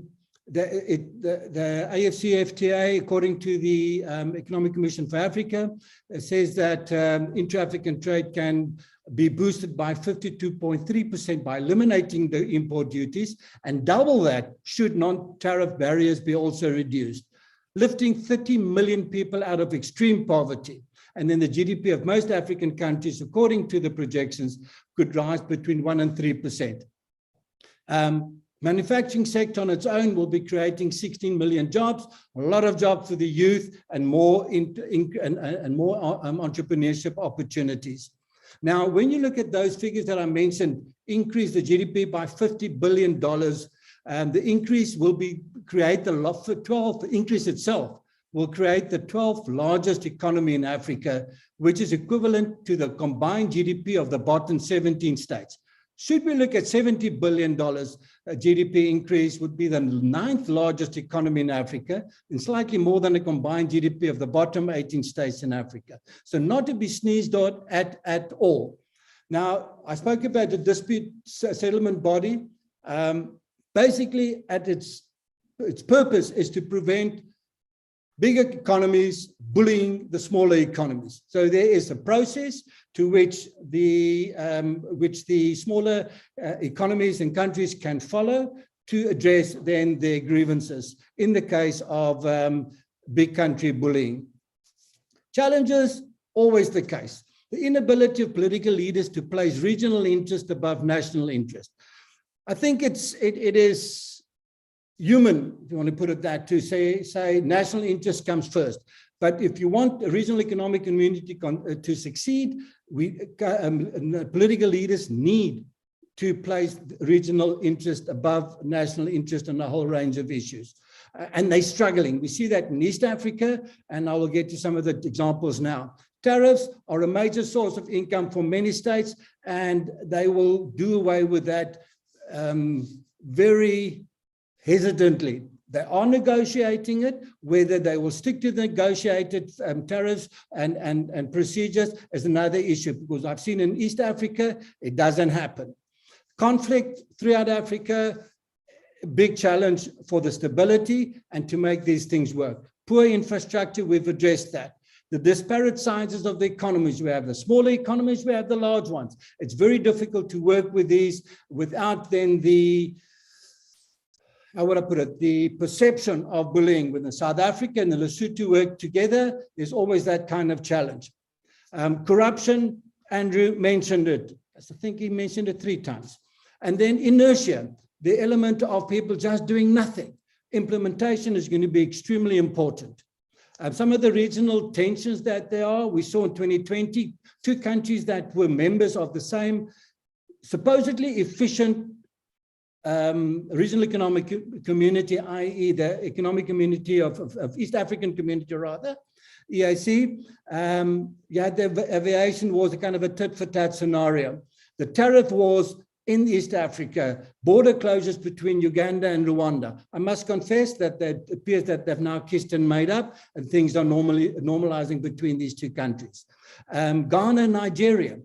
AFCFTA, according to the Economic Commission for Africa, says that intra-African trade can be boosted by 52.3% by eliminating the import duties, and double that should non-tariff barriers be also reduced, lifting 30 million people out of extreme poverty. And then the GDP of most African countries, according to the projections, could rise between 1% and 3%. Manufacturing sector on its own will be creating 16 million jobs, a lot of jobs for the youth, and more entrepreneurship opportunities. Now, when you look at those figures that I mentioned, increase the GDP by $50 billion, the increase will create the increase itself will create the 12th largest economy in Africa, which is equivalent to the combined GDP of the bottom 17 states. Should we look at $70 billion, GDP increase would be the 9th largest economy in Africa, and slightly more than the combined GDP of the bottom 18 states in Africa. So not to be sneezed at all. Now, I spoke about the dispute settlement body. Basically, at its purpose is to prevent bigger economies bullying the smaller economies. So there is a process to which the smaller economies and countries can follow to address then their grievances in the case of big country bullying. Challenges, always the case. the inability of political leaders to place regional interest above national interest. I think it is human, if you want to put it that, to say national interest comes first. But if you want a regional economic community to succeed, political leaders need to place regional interest above national interest on a whole range of issues. And they're struggling. We see that in East Africa, and I will get to some of the examples now. Tariffs are a major source of income for many states, and they will do away with that very hesitantly. They are negotiating it. Whether they will stick to the negotiated tariffs and procedures is another issue, because I've seen in East Africa, it doesn't happen. Conflict throughout Africa, big challenge for the stability and to make these things work. Poor infrastructure, we've addressed that. The disparate sizes of the economies, we have the smaller economies, we have the large ones. It's very difficult to work with these without then the, how would I put it, the perception of bullying. When the South Africa and the Lesotho work together, there's always that kind of challenge. Corruption, Andrew mentioned it. I think he mentioned it 3 times. And then inertia, the element of people just doing nothing. Implementation is going to be extremely important. Some of the regional tensions that there are, we saw in 2020, 2 countries that were members of the same supposedly efficient regional economic community, i.e. the economic community of East African community rather, EAC. You had the aviation wars, a kind of a tit-for-tat scenario. The tariff wars in East Africa, border closures between Uganda and Rwanda. I must confess that it appears that they've now kissed and made up, and things are normalizing between these 2 countries. Ghana and Nigeria.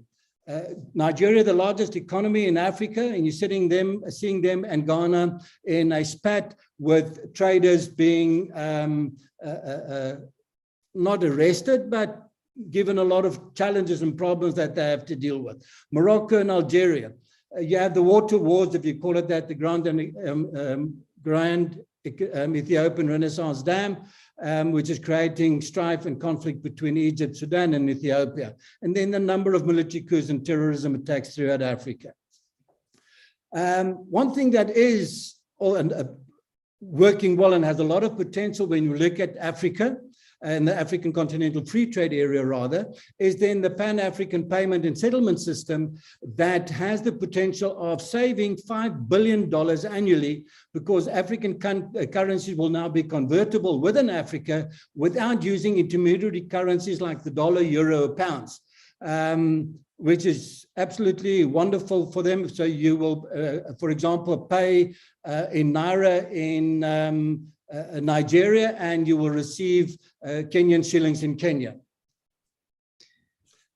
Nigeria, the largest economy in Africa, and you're seeing them and Ghana in a spat with traders being not arrested, but given a lot of challenges and problems that they have to deal with. Morocco and Algeria. You have the water wars, if you call it that, the Grand Ethiopian Renaissance Dam, which is creating strife and conflict between Egypt, Sudan, and Ethiopia. And then the number of military coups and terrorism attacks throughout Africa. One thing that is working well and has a lot of potential when you look at Africa, and the African Continental Free Trade Area rather, is then the Pan-African Payment and Settlement System that has the potential of saving $5 billion annually, because African currencies will now be convertible within Africa without using intermediary currencies like the dollar, euro, or pounds, which is absolutely wonderful for them. So you will, for example, pay in Naira in Nigeria, and you will receive Kenyan shillings in Kenya.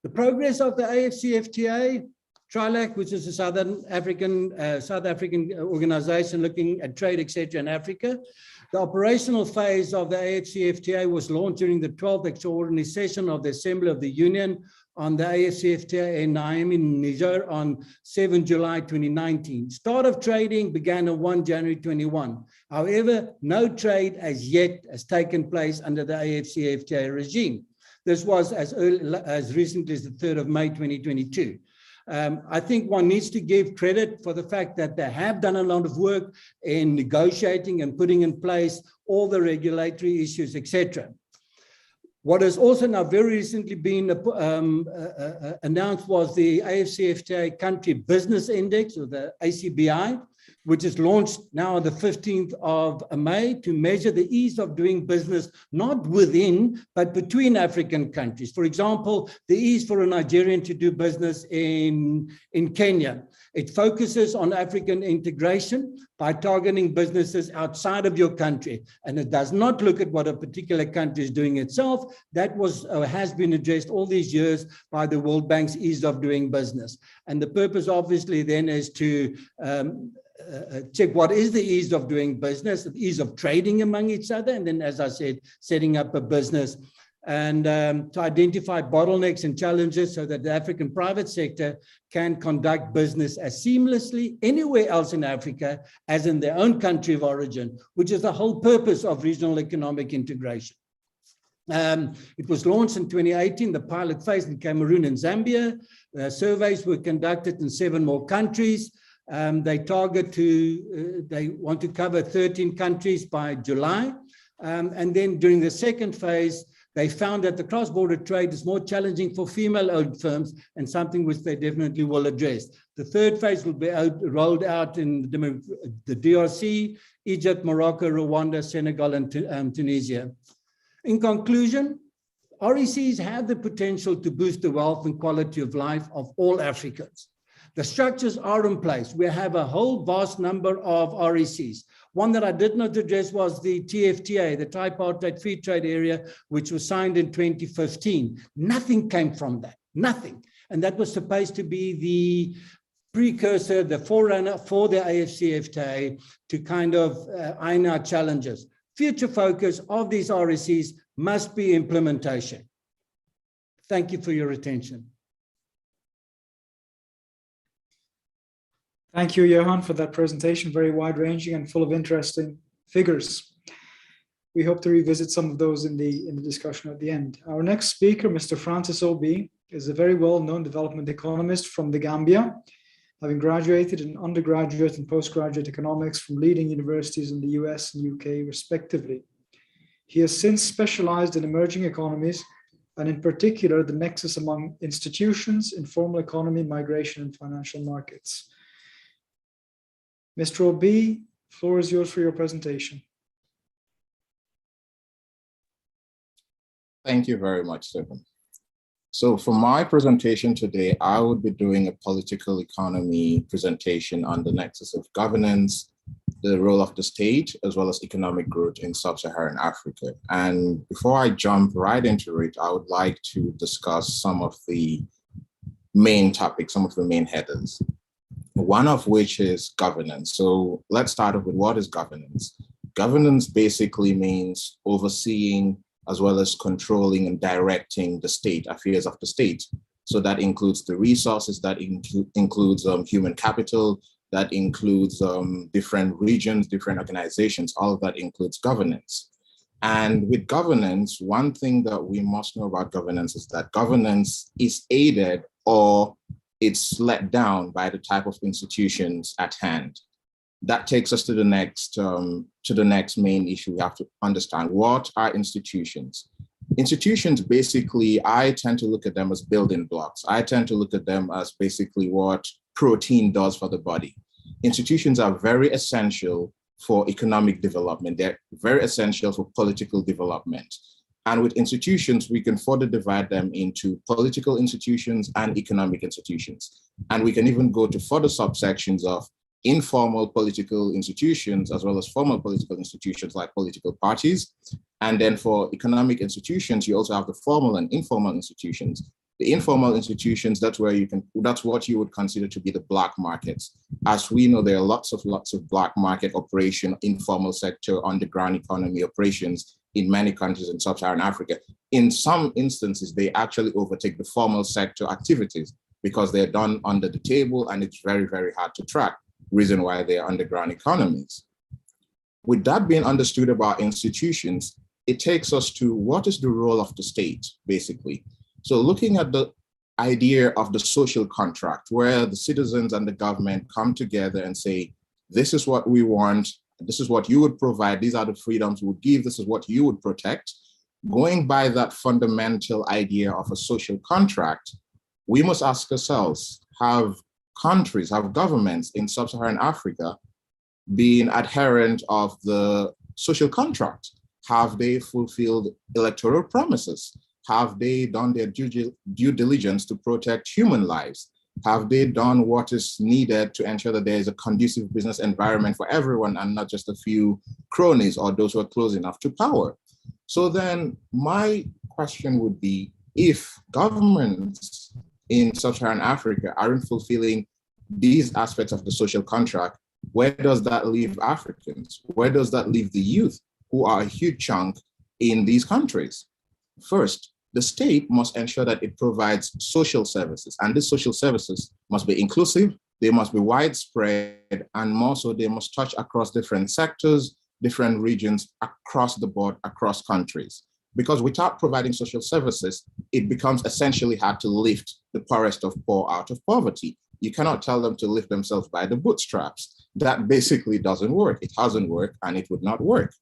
The progress of the AFCFTA, TRILAC, which is a South African organization looking at trade, etc. in Africa. The operational phase of the AFCFTA was launched during the 12th extraordinary session of the Assembly of the Union on the AFCFTA in Niamey, Niger on 7 July 2019. Start of trading began on 1 January 21. However, no trade as yet has taken place under the AFCFTA regime. This was as recently as the 3rd of May 2022. I think one needs to give credit for the fact that they have done a lot of work in negotiating and putting in place all the regulatory issues, etc. What has also now very recently been announced was the AFCFTA Country Business Index, or the ACBI, which is launched now on the 15th of May to measure the ease of doing business, not within, but between African countries. For example, the ease for a Nigerian to do business in Kenya. It focuses on African integration by targeting businesses outside of your country. And it does not look at what a particular country is doing itself. That has been addressed all these years by the World Bank's ease of doing business. And the purpose obviously then is to check what is the ease of doing business, the ease of trading among each other, and then, as I said, setting up a business, and to identify bottlenecks and challenges so that the African private sector can conduct business as seamlessly anywhere else in Africa as in their own country of origin, which is the whole purpose of regional economic integration. It was launched in 2018, the pilot phase in Cameroon and Zambia. Surveys were conducted in 7 more countries. They want to cover 13 countries by July. And then during the second phase, they found that the cross-border trade is more challenging for female-owned firms and something which they definitely will address. The third phase will be rolled out in the DRC, Egypt, Morocco, Rwanda, Senegal, and Tunisia. In conclusion, RECs have the potential to boost the wealth and quality of life of all Africans. The structures are in place. We have a whole vast number of RECs. One that I did not address was the TFTA, the Tripartite Free Trade Area, which was signed in 2015. Nothing came from that, nothing. And that was supposed to be the precursor, the forerunner for the AFCFTA to kind of iron out challenges. Future focus of these RECs must be implementation. Thank you for your attention. Thank you, Johann, for that presentation, very wide-ranging and full of interesting figures. We hope to revisit some of those in the discussion at the end. Our next speaker, Mr. Francis Obi, is a very well-known development economist from the Gambia, having graduated in undergraduate and postgraduate economics from leading universities in the US and UK, respectively. He has since specialized in emerging economies, and in particular, the nexus among institutions, informal economy, migration, and financial markets. Mr. Obi, the floor is yours for your presentation. Thank you very much, Stephen. So for my presentation today, I would be doing a political economy presentation on the nexus of governance, the role of the state, as well as economic growth in sub-Saharan Africa. And before I jump right into it, I would like to discuss some of the main topics, some of the main headers. One of which is governance. So let's start off with what is governance. Governance basically means overseeing as well as controlling and directing the state, affairs of the state. So that includes the resources, that includes human capital, that includes different regions, different organizations, all of that includes governance. And with governance, one thing that we must know about governance is that governance is aided or it's let down by the type of institutions at hand. That takes us to the next main issue we have to understand. What are institutions? Institutions, basically, I tend to look at them as building blocks. I tend to look at them as basically what protein does for the body. Institutions are very essential for economic development. They're very essential for political development. And with institutions, we can further divide them into political institutions and economic institutions. And we can even go to further subsections of informal political institutions, as well as formal political institutions like political parties. And then for economic institutions, you also have the formal and informal institutions. The informal institutions, that's what you would consider to be the black markets. As we know, there are lots of black market operation, informal sector, underground economy operations in many countries in sub-Saharan Africa. In some instances, they actually overtake the formal sector activities because they're done under the table and it's very, very hard to track, reason why they're underground economies. With that being understood about institutions, it takes us to what is the role of the state, basically. So looking at the idea of the social contract, where the citizens and the government come together and say, this is what we want, this is what you would provide, these are the freedoms we would give, this is what you would protect. Going by that fundamental idea of a social contract, we must ask ourselves, have countries, have governments in sub-Saharan Africa been adherent of the social contract? Have they fulfilled electoral promises? Have they done their due diligence to protect human lives? Have they done what is needed to ensure that there is a conducive business environment for everyone and not just a few cronies or those who are close enough to power? So then my question would be, if governments in sub-Saharan Africa aren't fulfilling these aspects of the social contract, where does that leave Africans? Where does that leave the youth, who are a huge chunk in these countries? First, the state must ensure that it provides social services, and these social services must be inclusive, they must be widespread, and more so, they must touch across different sectors, different regions, across the board, across countries. because without providing social services, it becomes essentially hard to lift the poorest of poor out of poverty. You cannot tell them to lift themselves by the bootstraps. That basically doesn't work. It hasn't worked and it would not work.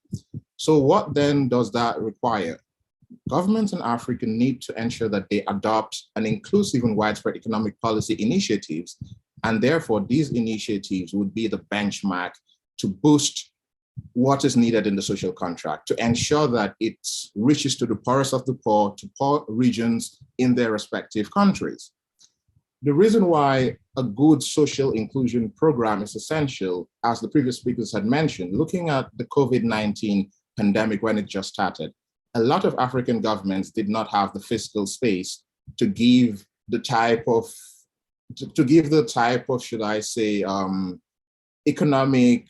So what then does that require? Governments in Africa need to ensure that they adopt an inclusive and widespread economic policy initiatives. And therefore, these initiatives would be the benchmark to boost what is needed in the social contract, to ensure that it reaches to the poorest of the poor, to poor regions in their respective countries. The reason why a good social inclusion program is essential, as the previous speakers had mentioned, looking at the COVID-19 pandemic when it just started, a lot of African governments did not have the fiscal space to give the type of, should I say, economic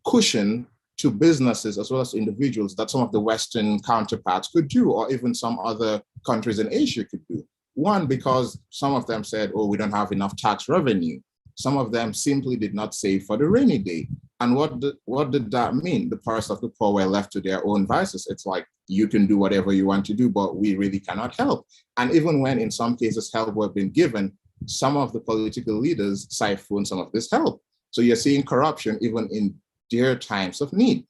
cushion to businesses as well as individuals that some of the Western counterparts could do, or even some other countries in Asia could do. One, because some of them said, oh, we don't have enough tax revenue. Some of them simply did not save for the rainy day. And what did that mean? The poorest of the poor were left to their own vices. It's like, you can do whatever you want to do, but we really cannot help. And even when in some cases help were being given, some of the political leaders siphoned some of this help. So you're seeing corruption even in their times of need.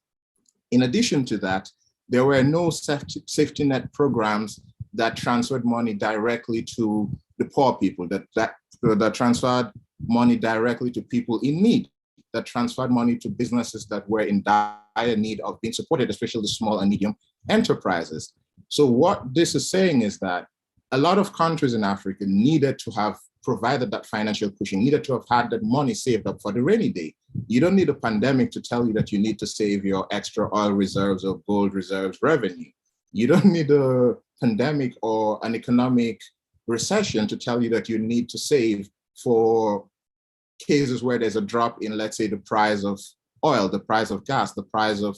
In addition to that, there were no safety net programs that transferred money directly to the poor people, that transferred money directly to people in need, that transferred money to businesses that were in dire need of being supported, especially the small and medium enterprises. So what this is saying is that a lot of countries in Africa needed to have provided that financial cushion, needed to have had that money saved up for the rainy day. You don't need a pandemic to tell you that you need to save your extra oil reserves or gold reserves revenue. You don't need a pandemic or an economic recession to tell you that you need to save for cases where there's a drop in, let's say, the price of oil, the price of gas, the price of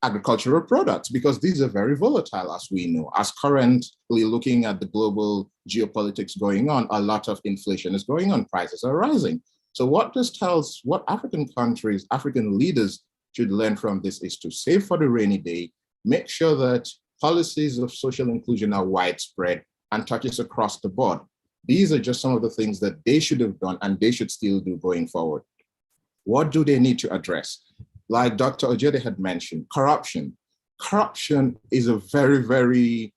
agricultural products, because these are very volatile, as we know. As currently looking at the global geopolitics going on, a lot of inflation is going on, prices are rising. So what this tells, what African countries, African leaders should learn from this is to save for the rainy day, make sure that policies of social inclusion are widespread and touches across the board. These are just some of the things that they should have done and they should still do going forward. What do they need to address? Like Dr. Ojayde had mentioned, corruption. Corruption is a very, very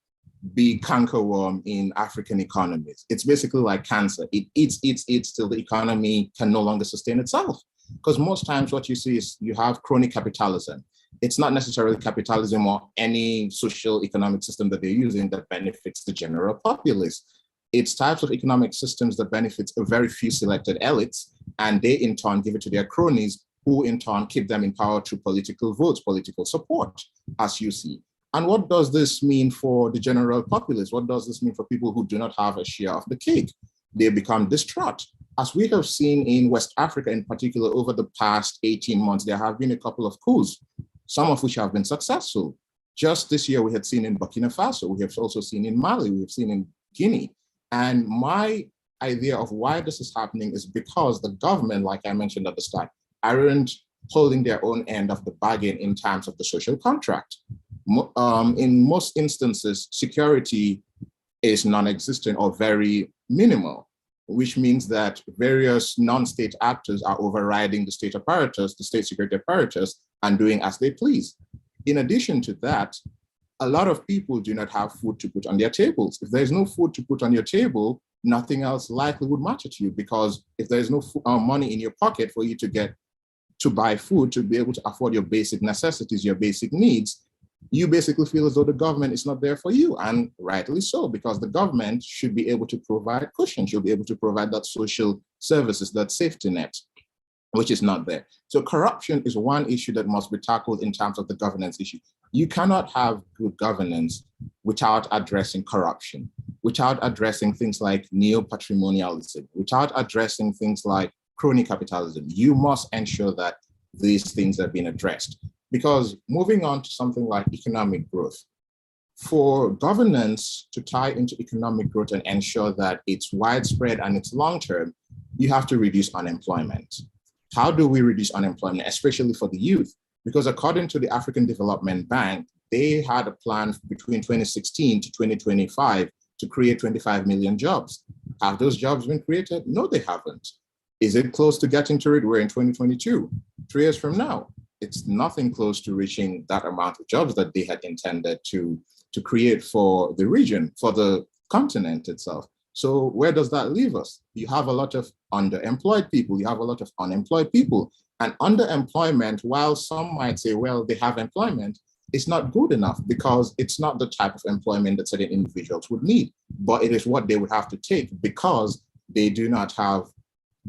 big cankerworm in African economies. It's basically like cancer. It eats till the economy can no longer sustain itself. Because most times what you see is you have crony capitalism. It's not necessarily capitalism or any social economic system that they're using that benefits the general populace. It's types of economic systems that benefits a very few selected elites, and they in turn give it to their cronies, who in turn keep them in power through political votes, political support, as you see. And what does this mean for the general populace? What does this mean for people who do not have a share of the cake? They become distraught. As we have seen in West Africa in particular, over the past 18 months, there have been a couple of coups, some of which have been successful. Just this year, we had seen in Burkina Faso, we have also seen in Mali, we have seen in Guinea. And my idea of why this is happening is because the government, like I mentioned at the start, aren't holding their own end of the bargain in terms of the social contract. In most instances, security is non-existent or very minimal, which means that various non-state actors are overriding the state apparatus, the state security apparatus, and doing as they please. In addition to that, a lot of people do not have food to put on their tables. If there's no food to put on your table, nothing else likely would matter to you, because if there's no money in your pocket for you to buy food, to be able to afford your basic necessities, your basic needs, you basically feel as though the government is not there for you, and rightly so, because the government should be able to provide cushion, should be able to provide that social services, that safety net, which is not there. So corruption is one issue that must be tackled in terms of the governance issue. You cannot have good governance without addressing corruption, without addressing things like neo-patrimonialism, without addressing things like crony capitalism. You must ensure that these things are being addressed. Because moving on to something like economic growth, for governance to tie into economic growth and ensure that it's widespread and it's long-term, you have to reduce unemployment. How do we reduce unemployment, especially for the youth? Because according to the African Development Bank, they had a plan between 2016 to 2025 to create 25 million jobs. Have those jobs been created? No, they haven't. Is it close to getting to it? We're in 2022, 3 years from now. It's nothing close to reaching that amount of jobs that they had intended to create for the region, for the continent itself. So where does that leave us? You have a lot of underemployed people, you have a lot of unemployed people. And underemployment, while some might say, well, they have employment, it's not good enough because it's not the type of employment that certain individuals would need, but it is what they would have to take because they do not have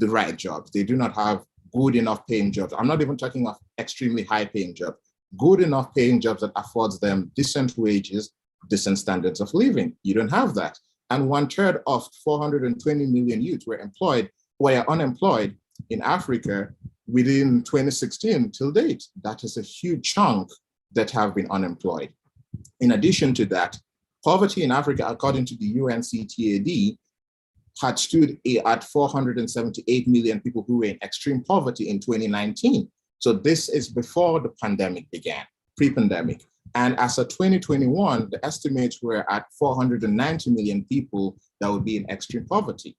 the right jobs. They do not have good enough paying jobs. I'm not even talking of extremely high paying jobs, good enough paying jobs that affords them decent wages, decent standards of living. You don't have that. And 1/3 of 420 million youth were unemployed in Africa within 2016 till date. That is a huge chunk that have been unemployed. In addition to that, poverty in Africa, according to the UNCTAD, had stood at 478 million people who were in extreme poverty in 2019. So this is before the pandemic began, pre-pandemic. And as of 2021, the estimates were at 490 million people that would be in extreme poverty,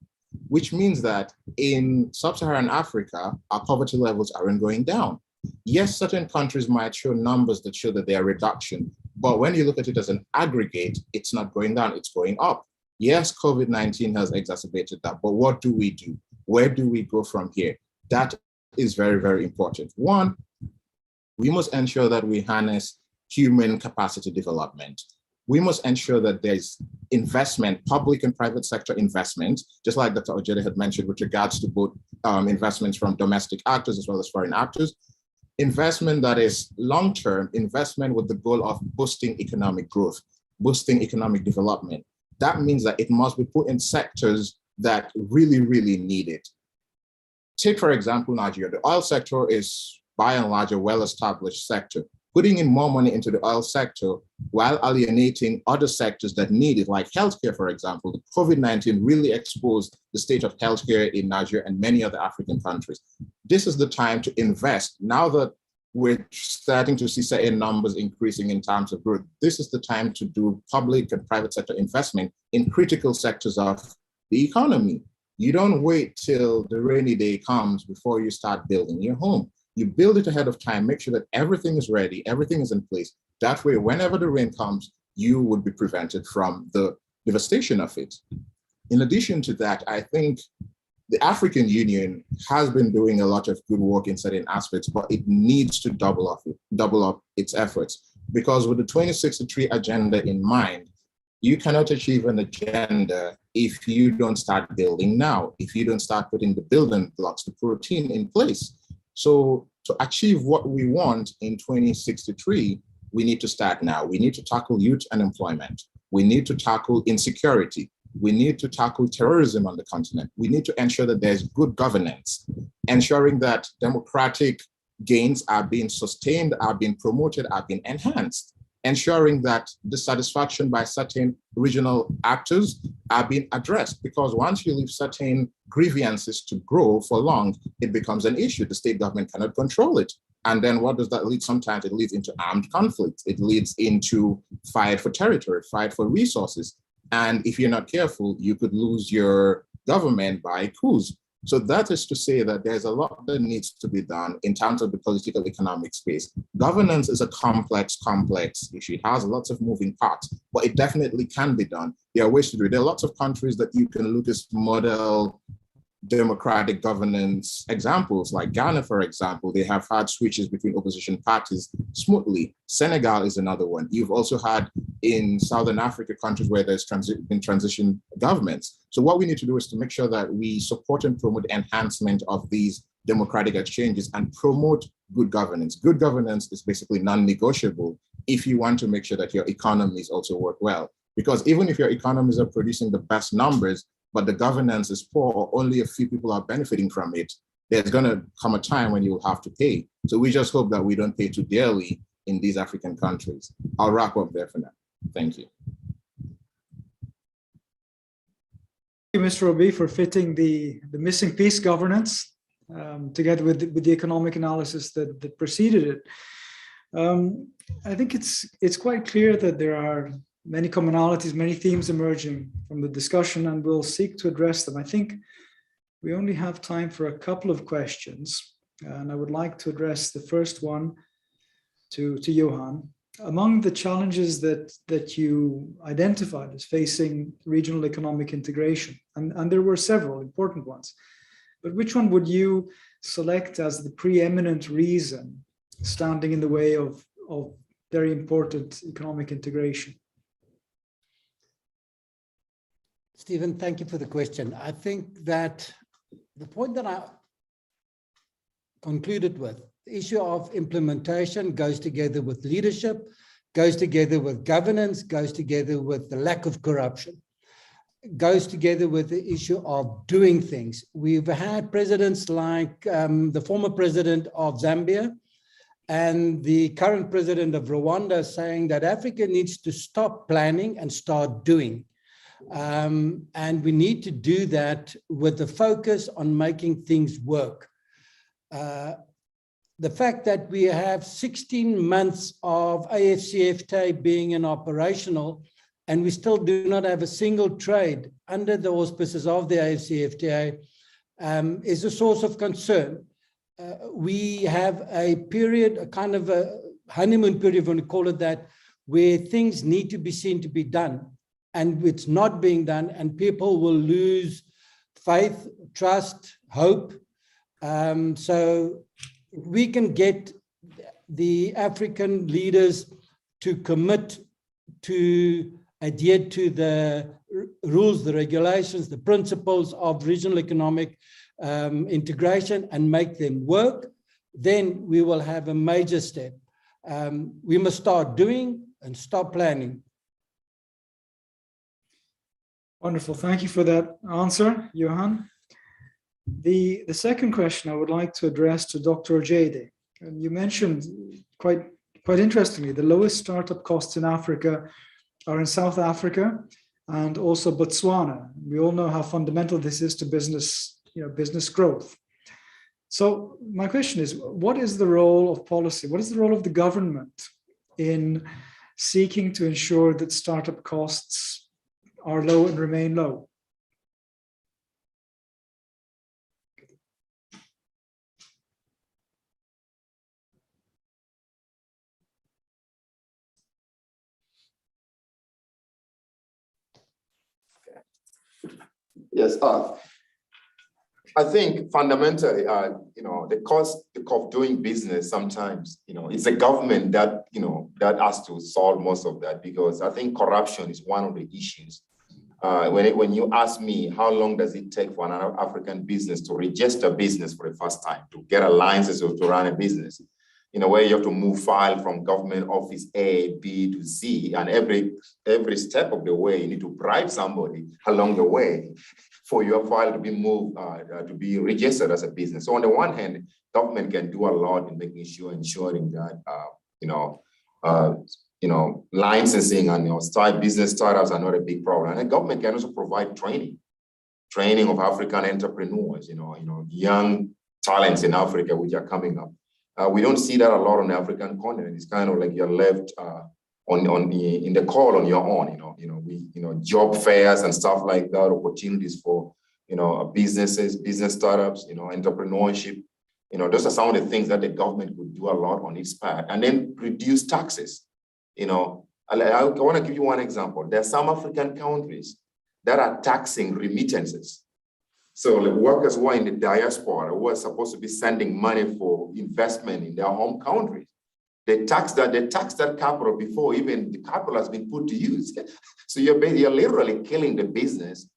which means that in sub-Saharan Africa, our poverty levels aren't going down. Yes, certain countries might show numbers that show that they are reduction, but when you look at it as an aggregate, it's not going down, it's going up. Yes, COVID-19 has exacerbated that, but what do we do? Where do we go from here? That is very, very important. One, we must ensure that we harness human capacity development. We must ensure that there's investment, public and private sector investment, just like Dr. Ojayde had mentioned with regards to both investments from domestic actors as well as foreign actors. Investment that is long-term, investment with the goal of boosting economic growth, boosting economic development. That means that it must be put in sectors that really, really need it. Take, for example, Nigeria. The oil sector is by and large a well-established sector. Putting in more money into the oil sector while alienating other sectors that need it, like healthcare, for example. The COVID-19 really exposed the state of healthcare in Nigeria and many other African countries. This is the time to invest. Now that we're starting to see certain numbers increasing in terms of growth, this is the time to do public and private sector investment in critical sectors of the economy. You don't wait till the rainy day comes before you start building your home. You build it ahead of time, make sure that everything is ready, everything is in place. That way, whenever the rain comes, you would be prevented from the devastation of it. In addition to that, I think the African Union has been doing a lot of good work in certain aspects, but it needs to double up its efforts. Because with the 2063 agenda in mind, you cannot achieve an agenda if you don't start building now, if you don't start putting the building blocks, the protein in place. So to achieve what we want in 2063, we need to start now. We need to tackle youth unemployment. We need to tackle insecurity. We need to tackle terrorism on the continent. We need to ensure that there's good governance, ensuring that democratic gains are being sustained, are being promoted, are being enhanced, ensuring that dissatisfaction by certain regional actors are being addressed. Because once you leave certain grievances to grow for long, it becomes an issue. The state government cannot control it. And then what does that lead? Sometimes it leads into armed conflict. It leads into fight for territory, fight for resources. And if you're not careful, you could lose your government by coups. So that is to say that there's a lot that needs to be done in terms of the political economic space. Governance is a complex issue. It has lots of moving parts, but it definitely can be done. There are ways to do it. There are lots of countries that you can look at model democratic governance examples, like Ghana, for example. They have had switches between opposition parties smoothly. Senegal is another one. You've also had in Southern Africa countries where there's been transition governments. So what we need to do is to make sure that we support and promote enhancement of these democratic exchanges and promote good governance. Good governance is basically non-negotiable if you want to make sure that your economies also work well. Because even if your economies are producing the best numbers, but the governance is poor or only a few people are benefiting from it, there's going to come a time when you'll have to pay. So we just hope that we don't pay too dearly in these African countries. I'll wrap up there for now. Thank you. Thank you, Mr. Obi, for fitting the missing piece, governance, together with the economic analysis that preceded it. I think it's quite clear that there are many commonalities, many themes emerging from the discussion, and we'll seek to address them. I think we only have time for a couple of questions, and I would like to address the first one to Johann. Among the challenges that you identified as facing regional economic integration, and there were several important ones, but which one would you select as the preeminent reason standing in the way of very important economic integration? Stephen, thank you for the question. I think that the point that I concluded with, the issue of implementation goes together with leadership, goes together with governance, goes together with the lack of corruption, goes together with the issue of doing things. We've had presidents like the former president of Zambia and the current president of Rwanda saying that Africa needs to stop planning and start doing. And we need to do that with the focus on making things work. The fact that we have 16 months of AFCFTA being in operational, and we still do not have a single trade under the auspices of the AFCFTA is a source of concern. We have a period, a kind of a honeymoon period, if you want to call it that, where things need to be seen to be done, and it's not being done, and people will lose faith, trust, hope. So if we can get the African leaders to commit to adhere to the rules, the regulations, the principles of regional economic integration and make them work, then we will have a major step. We must start doing and stop planning. Wonderful. Thank you for that answer, Johann. The second question I would like to address to Dr. Ojayde. And you mentioned quite interestingly, the lowest startup costs in Africa are in South Africa and also Botswana. We all know how fundamental this is to business, business growth. So my question is, what is the role of policy? What is the role of the government in seeking to ensure that startup costs are low and remain low? Yes, I think fundamentally, the cost of doing business sometimes, it's the government that, that has to solve most of that, because I think corruption is one of the issues. When you ask me, how long does it take for an African business to register business for the first time, to get a license or to run a business, where you have to move file from government office A, B to Z, and every step of the way, you need to bribe somebody along the way for your file to be moved, to be registered as a business. So on the one hand, government can do a lot in making sure, ensuring that, licensing and business startups are not a big problem. And the government can also provide training of African entrepreneurs, young talents in Africa which are coming up. We don't see that a lot on the African continent. It's kind of like you're left in the call on your own. Job fairs and stuff like that, opportunities for businesses, business startups, entrepreneurship. Those are some of the things that the government could do a lot on its part, and then reduce taxes. I want to give you one example. There are some African countries that are taxing remittances. So the workers who are in the diaspora, who are supposed to be sending money for investment in their home countries, they tax that capital before even the capital has been put to use. So you're literally killing the business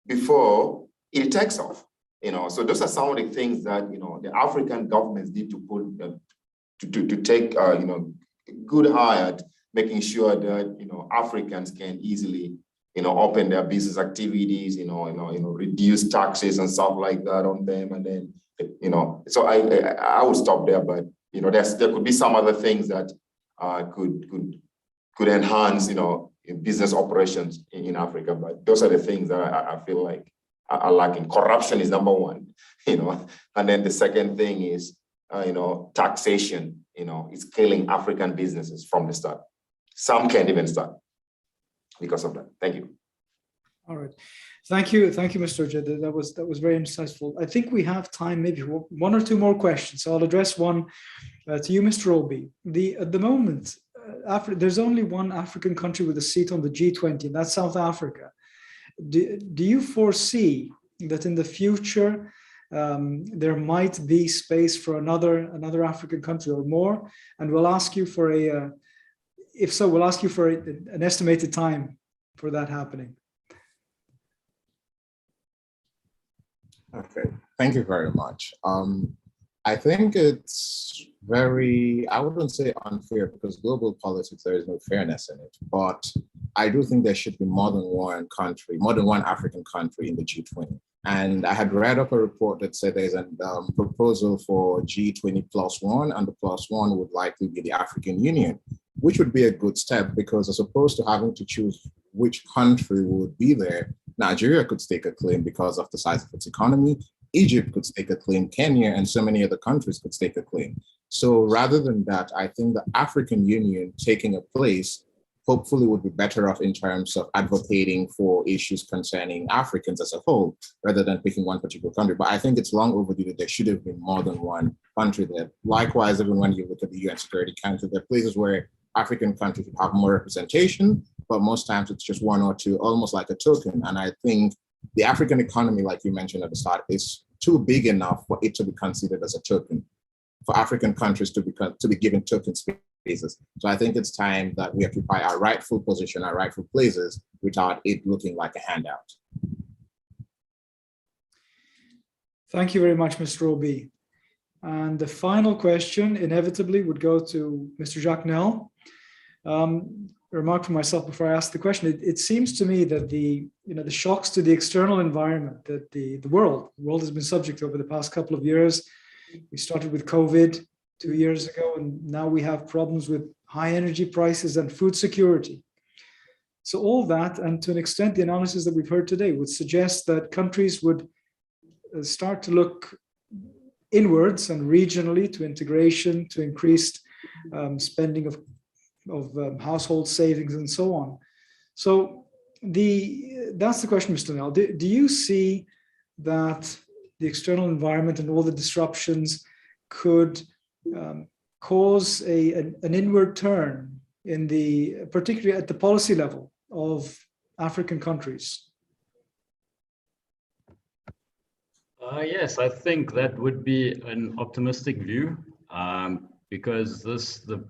before it takes off. So those are some of the things that the African governments need to put to take good eye at making sure that Africans can easily open their business activities, reduce taxes and stuff like that on them, and then so I would stop there, but there could be some other things that could enhance business operations in Africa, but those are the things that I feel like are lacking. Corruption is number one, and then the second thing is taxation, is killing African businesses from the start. Some can't even start because of that. Thank you. All right. Thank you, Mr. Ojayde. That was very insightful. I think we have time, maybe one or two more questions. So I'll address one to you, Mr. Obi. At the moment, there's only one African country with a seat on the G20, and that's South Africa. Do you foresee that in the future there might be space for another African country or more? And we'll ask you for if so, we'll ask you for an estimated time for that happening. Okay, thank you very much. I think it's I wouldn't say unfair, because global politics, there is no fairness in it, but I do think there should be more than one African country in the G20. And I had read up a report that said there's a proposal for G20 plus one, and the plus one would likely be the African Union, which would be a good step, because as opposed to having to choose which country would be there, Nigeria could stake a claim because of the size of its economy. Egypt could stake a claim, Kenya, and so many other countries could stake a claim. So rather than that, I think the African Union taking a place hopefully would be better off in terms of advocating for issues concerning Africans as a whole, rather than picking one particular country. But I think it's long overdue that there should have been more than one country there. Likewise, even when you look at the UN Security Council, there are places where African countries would have more representation, but most times it's just one or two, almost like a token. And I think the African economy, like you mentioned at the start, is too big enough for it to be considered as a token, for African countries to be given token spaces. So I think it's time that we occupy our rightful position, our rightful places, without it looking like a handout. Thank you very much, Mr. Obi. And the final question inevitably would go to Mr. Jacques Nel. A remark from myself before I ask the question. It seems to me that the shocks to the external environment that the world has been subject to over the past couple of years. We started with COVID 2 years ago, and now we have problems with high energy prices and food security. So all that, and to an extent, the analysis that we've heard today would suggest that countries would start to look inwards and regionally to integration, to increased spending of household savings and so on. So that's the question, Mr. Nel. Do you see that the external environment and all the disruptions could cause an inward turn particularly at the policy level of African countries? Yes, I think that would be an optimistic view, because the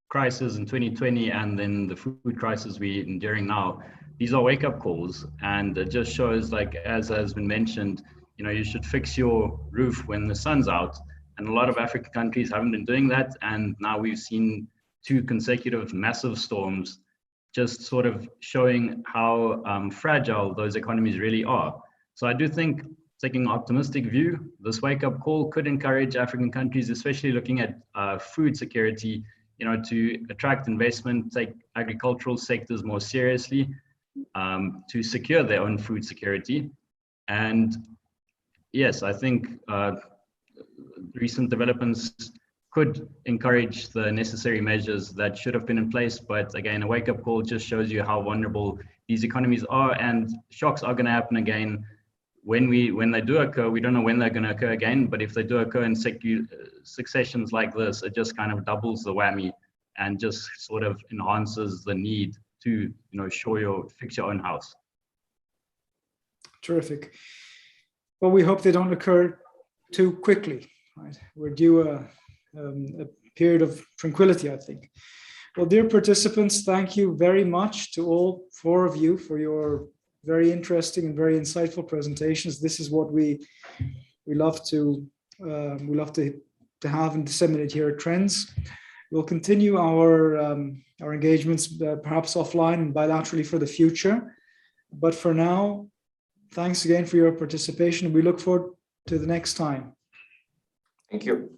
crisis in 2020 and then the food crisis we're enduring now, these are wake-up calls, and it just shows, like as has been mentioned, you should fix your roof when the sun's out, and a lot of African countries haven't been doing that, and now we've seen 2 consecutive massive storms, just sort of showing how fragile those economies really are. So I do think, taking an optimistic view, this wake-up call could encourage African countries, especially looking at food security, to attract investment, take agricultural sectors more seriously, to secure their own food security. And yes, I think recent developments could encourage the necessary measures that should have been in place. But again, a wake-up call just shows you how vulnerable these economies are, and shocks are going to happen again. When they do occur, we don't know when they're going to occur again, but if they do occur in successions like this, it just kind of doubles the whammy and just sort of enhances the need to fix your own house. Terrific. Well, we hope they don't occur too quickly. Right? We're due a period of tranquility, I think. Well, dear participants, thank you very much to all 4 of you for your very interesting and very insightful presentations. This is what we love to have and disseminate here at Trends. We'll continue our engagements perhaps offline and bilaterally for the future. But for now, thanks again for your participation. We look forward to the next time. Thank you.